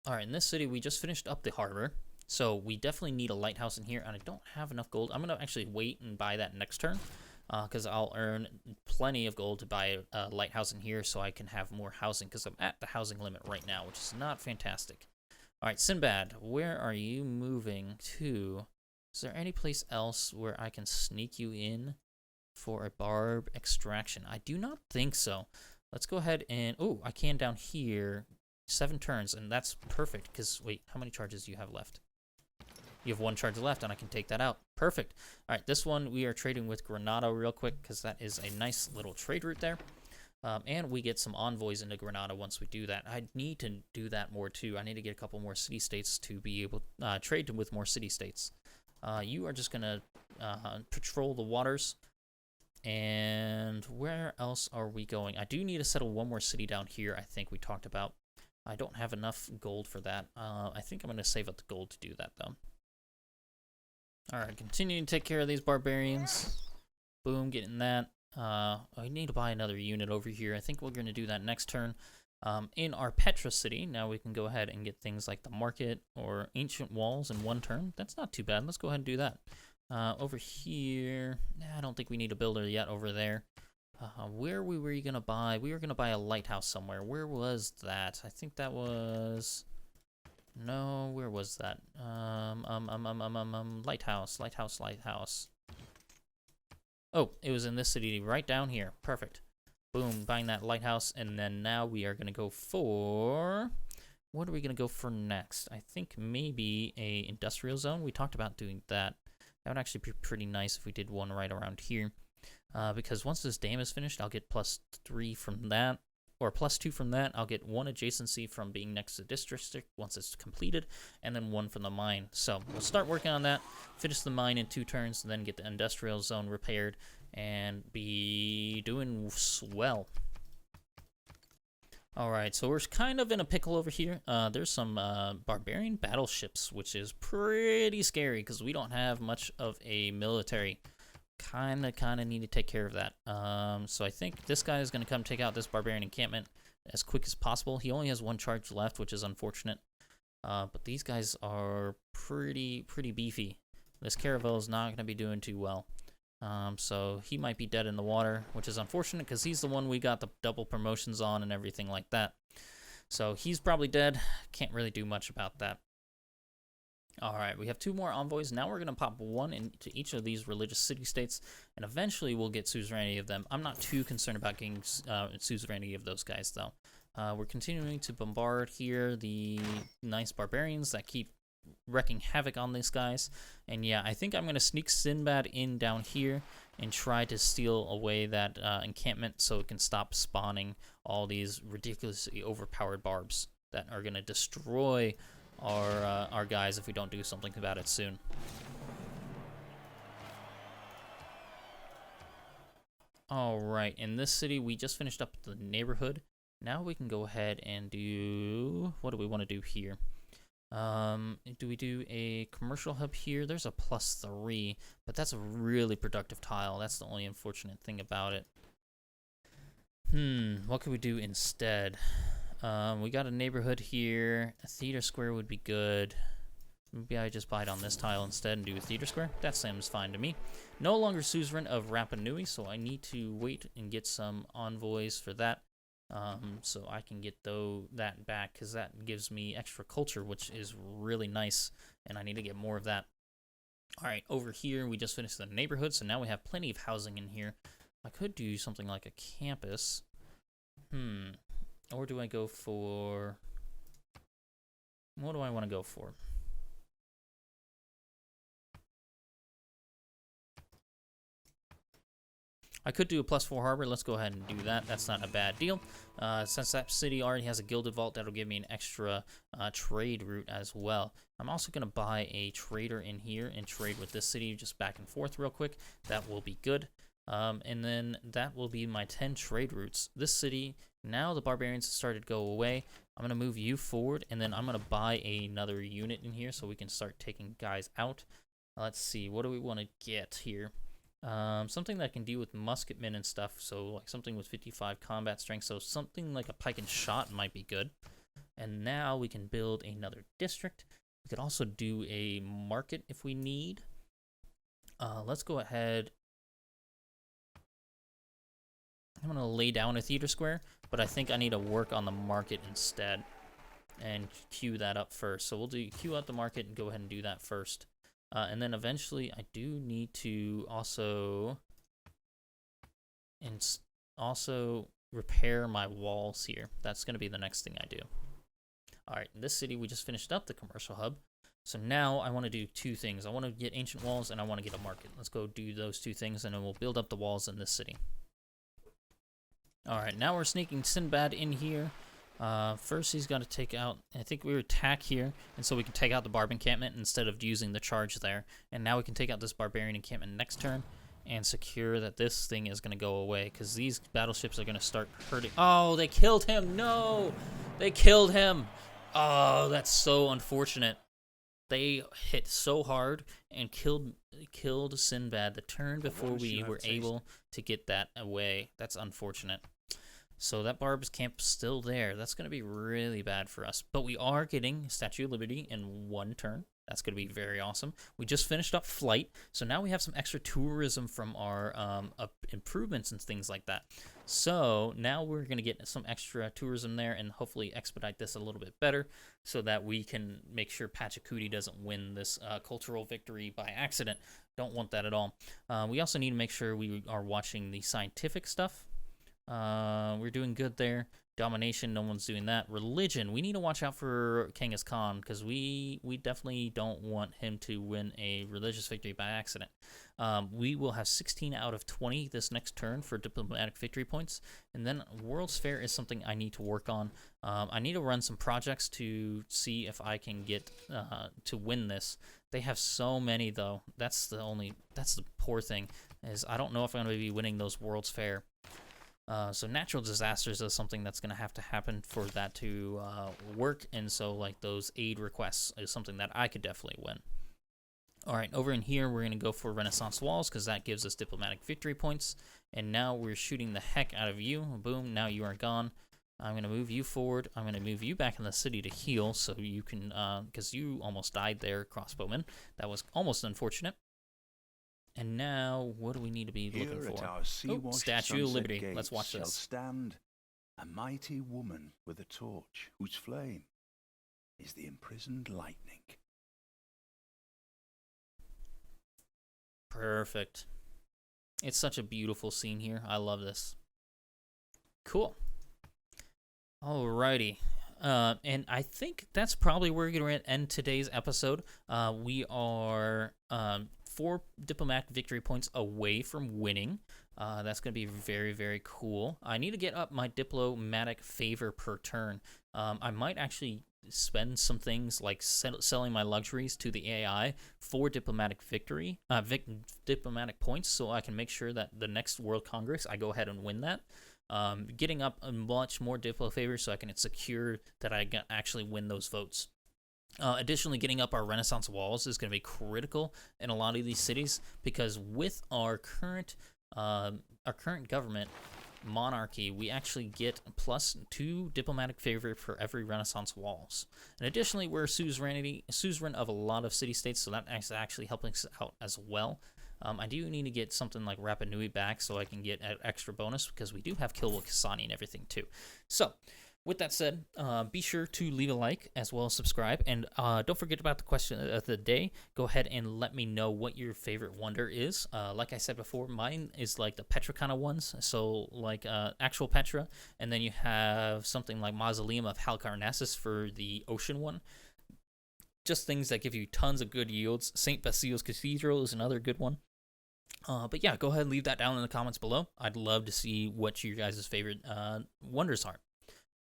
All right, in this city, we just finished up the harbor, so we definitely need a lighthouse in here, and I don't have enough gold. I'm going to actually wait and buy that next turn, because I'll earn plenty of gold to buy a lighthouse in here so I can have more housing, because I'm at the housing limit right now, which is not fantastic. All right, Sinbad, where are you moving to? Is there any place else where I can sneak you in for a barb extraction? I do not think so. Let's go ahead and... Oh, I can down here. 7 turns, and that's perfect, because... Wait, how many charges do you have left? You have 1 charge left, and I can take that out. Perfect. All right, this one we are trading with Granada real quick, because that is a nice little trade route there. And we get some envoys into Granada once we do that. I need to do that more, too. I need to get a couple more city-states to be able to trade with more city-states. You are just going to patrol the waters. And where else are we going? I do need to settle one more city down here, I think we talked about. I don't have enough gold for that. I think I'm going to save up the gold to do that, though. Alright, continue to take care of these barbarians. Boom, getting that. I need to buy another unit over here. I think we're going to do that next turn. In our Petra city, now we can go ahead and get things like the market or ancient walls in 1 turn. That's not too bad. Let's go ahead and do that. Over here, I don't think we need a builder yet over there. Where were we going to buy? We were going to buy a lighthouse somewhere. Where was that? I think that was... No, where was that? Lighthouse. Oh, it was in this city right down here. Perfect. Boom, buying that lighthouse, and then now we are going to go for... What are we going to go for next? I think maybe a industrial zone. We talked about doing that. That would actually be pretty nice if we did one right around here. Because once this dam is finished, I'll get +3 from that. Or +2 from that. I'll get 1 adjacency from being next to this district once it's completed. And then 1 from the mine. So we'll start working on that. Finish the mine in 2 turns. And then get the industrial zone repaired. And be doing swell. Alright, so we're kind of in a pickle over here. There's some barbarian battleships, which is pretty scary because we don't have much of a military. Kind of need to take care of that. So I think this guy is going to come take out this barbarian encampment as quick as possible. He only has 1 charge left, which is unfortunate. But these guys are pretty beefy. This caravel is not going to be doing too well. So he might be dead in the water, which is unfortunate because he's the one we got the double promotions on and everything like that. So he's probably dead. Can't really do much about that. Alright, we have 2 more envoys. Now we're going to pop 1 into each of these religious city-states, and eventually we'll get suzerainty of them. I'm not too concerned about getting suzerainty of those guys, though. We're continuing to bombard here the nice barbarians that keep wrecking havoc on these guys. And yeah, I think I'm going to sneak Sinbad in down here and try to steal away that encampment so it can stop spawning all these ridiculously overpowered barbs that are going to destroy our guys if we don't do something about it soon. Alright, in this city we just finished up the neighborhood. Now we can go ahead and do... What do we want to do here? Do we do a commercial hub here? There's a +3, but that's a really productive tile. That's the only unfortunate thing about it. What could we do instead? We got a neighborhood here. A theater square would be good. Maybe I just buy it on this tile instead and do a theater square. That seems fine to me. No longer suzerain of Rapa Nui, so I need to wait and get some envoys for that. So I can get that back, because that gives me extra culture, which is really nice, and I need to get more of that. Alright, over here, we just finished the neighborhood, so now we have plenty of housing in here. I could do something like a campus. Or do I go for... What do I want to go for? I could do a +4 harbor. Let's go ahead and do that. That's not a bad deal. Since that city already has a gilded vault, that'll give me an extra trade route as well. I'm also going to buy a trader in here and trade with this city just back and forth real quick. That will be good. And then that will be my 10 trade routes. This city, now the barbarians have started to go away. I'm going to move you forward, and then I'm going to buy another unit in here so we can start taking guys out. Let's see, what do we want to get here? Something that can deal with musketmen and stuff, so like something with 55 combat strength, so something like a pike and shot might be good. And now we can build another district. We could also do a market if we need. Let's go ahead. I'm going to lay down a theater square, but I think I need to work on the market instead and queue that up first. So we'll queue out the market and go ahead and do that first. And then eventually I do need to also repair my walls here. That's going to be the next thing I do. All right, in this city we just finished up the commercial hub. So now I want to do two things. I want to get ancient walls and I want to get a market. Let's go do those two things, and then we'll build up the walls in this city. All right, now we're sneaking Sinbad in here. First he's got to take out, I think we attack here, and so we can take out the barb encampment instead of using the charge there. And now we can take out this barbarian encampment next turn and secure that this thing is going to go away, because these battleships are going to start hurting. Oh, they killed him! No! They killed him! Oh, that's so unfortunate. They hit so hard and killed Sinbad the turn before we were able to get that away. That's unfortunate. So that barb's camp's still there. That's going to be really bad for us. But we are getting Statue of Liberty in one turn. That's going to be very awesome. We just finished up Flight, so now we have some extra tourism from our improvements and things like that. So now we're going to get some extra tourism there and hopefully expedite this a little bit better so that we can make sure Pachacuti doesn't win this cultural victory by accident. Don't want that at all. We also need to make sure we are watching the scientific stuff. We're doing good there. Domination, no one's doing that. Religion, we need to watch out for Genghis Khan, because we definitely don't want him to win a religious victory by accident. We will have 16 out of 20 this next turn for diplomatic victory points. And then World's Fair is something I need to work on. I need to run some projects to see if I can get to win this. They have so many, though. That's the poor thing, is I don't know if I'm going to be winning those World's Fair. So natural disasters is something that's going to happen for that to work, and so like those aid requests is something that I could definitely win. All right, over in here we're going to go for Renaissance Walls, because that gives us diplomatic victory points, and now we're shooting the heck out of you. Boom, now you are gone. I'm going to move you forward. I'm going to move you back in the city to heal, so you can, because you almost died there, crossbowman. That was almost unfortunate. And now, what do we need to be looking for? Oh, Statue of Liberty. Let's watch this. Stand a mighty woman with a torch, whose flame is the imprisoned lightning. Perfect. It's such a beautiful scene here. I love this. Cool. Alrighty. And I think that's probably where we're going to end today's episode. We are 4 diplomatic victory points away from winning. That's going to be very, very cool. I need to get up my diplomatic favor per turn. I might actually spend some things like selling my luxuries to the AI for diplomatic victory, diplomatic points, so I can make sure that the next World Congress I go ahead and win that. Getting up a much more diplo favor so I can secure that I actually win those votes. Additionally, getting up our Renaissance walls is going to be critical in a lot of these cities, because with our current government, monarchy, we actually get +2 diplomatic favor for every Renaissance walls. And additionally, we're suzerain of a lot of city-states, so that is actually helping us out as well. I do need to get something like Rapa Nui back so I can get an extra bonus, because we do have Kill with Kasani and everything too. So, with that said, be sure to leave a like as well as subscribe. And don't forget about the question of the day. Go ahead and let me know what your favorite wonder is. Like I said before, mine is like the Petra kind of ones. So like actual Petra. And then you have something like Mausoleum of Halicarnassus for the ocean one. Just things that give you tons of good yields. St. Basile's Cathedral is another good one. But yeah, go ahead and leave that down in the comments below. I'd love to see what your guys' favorite wonders are.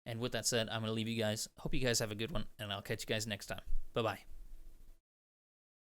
And with that said, I'm going to leave you guys. Hope you guys have a good one, and I'll catch you guys next time. Bye-bye.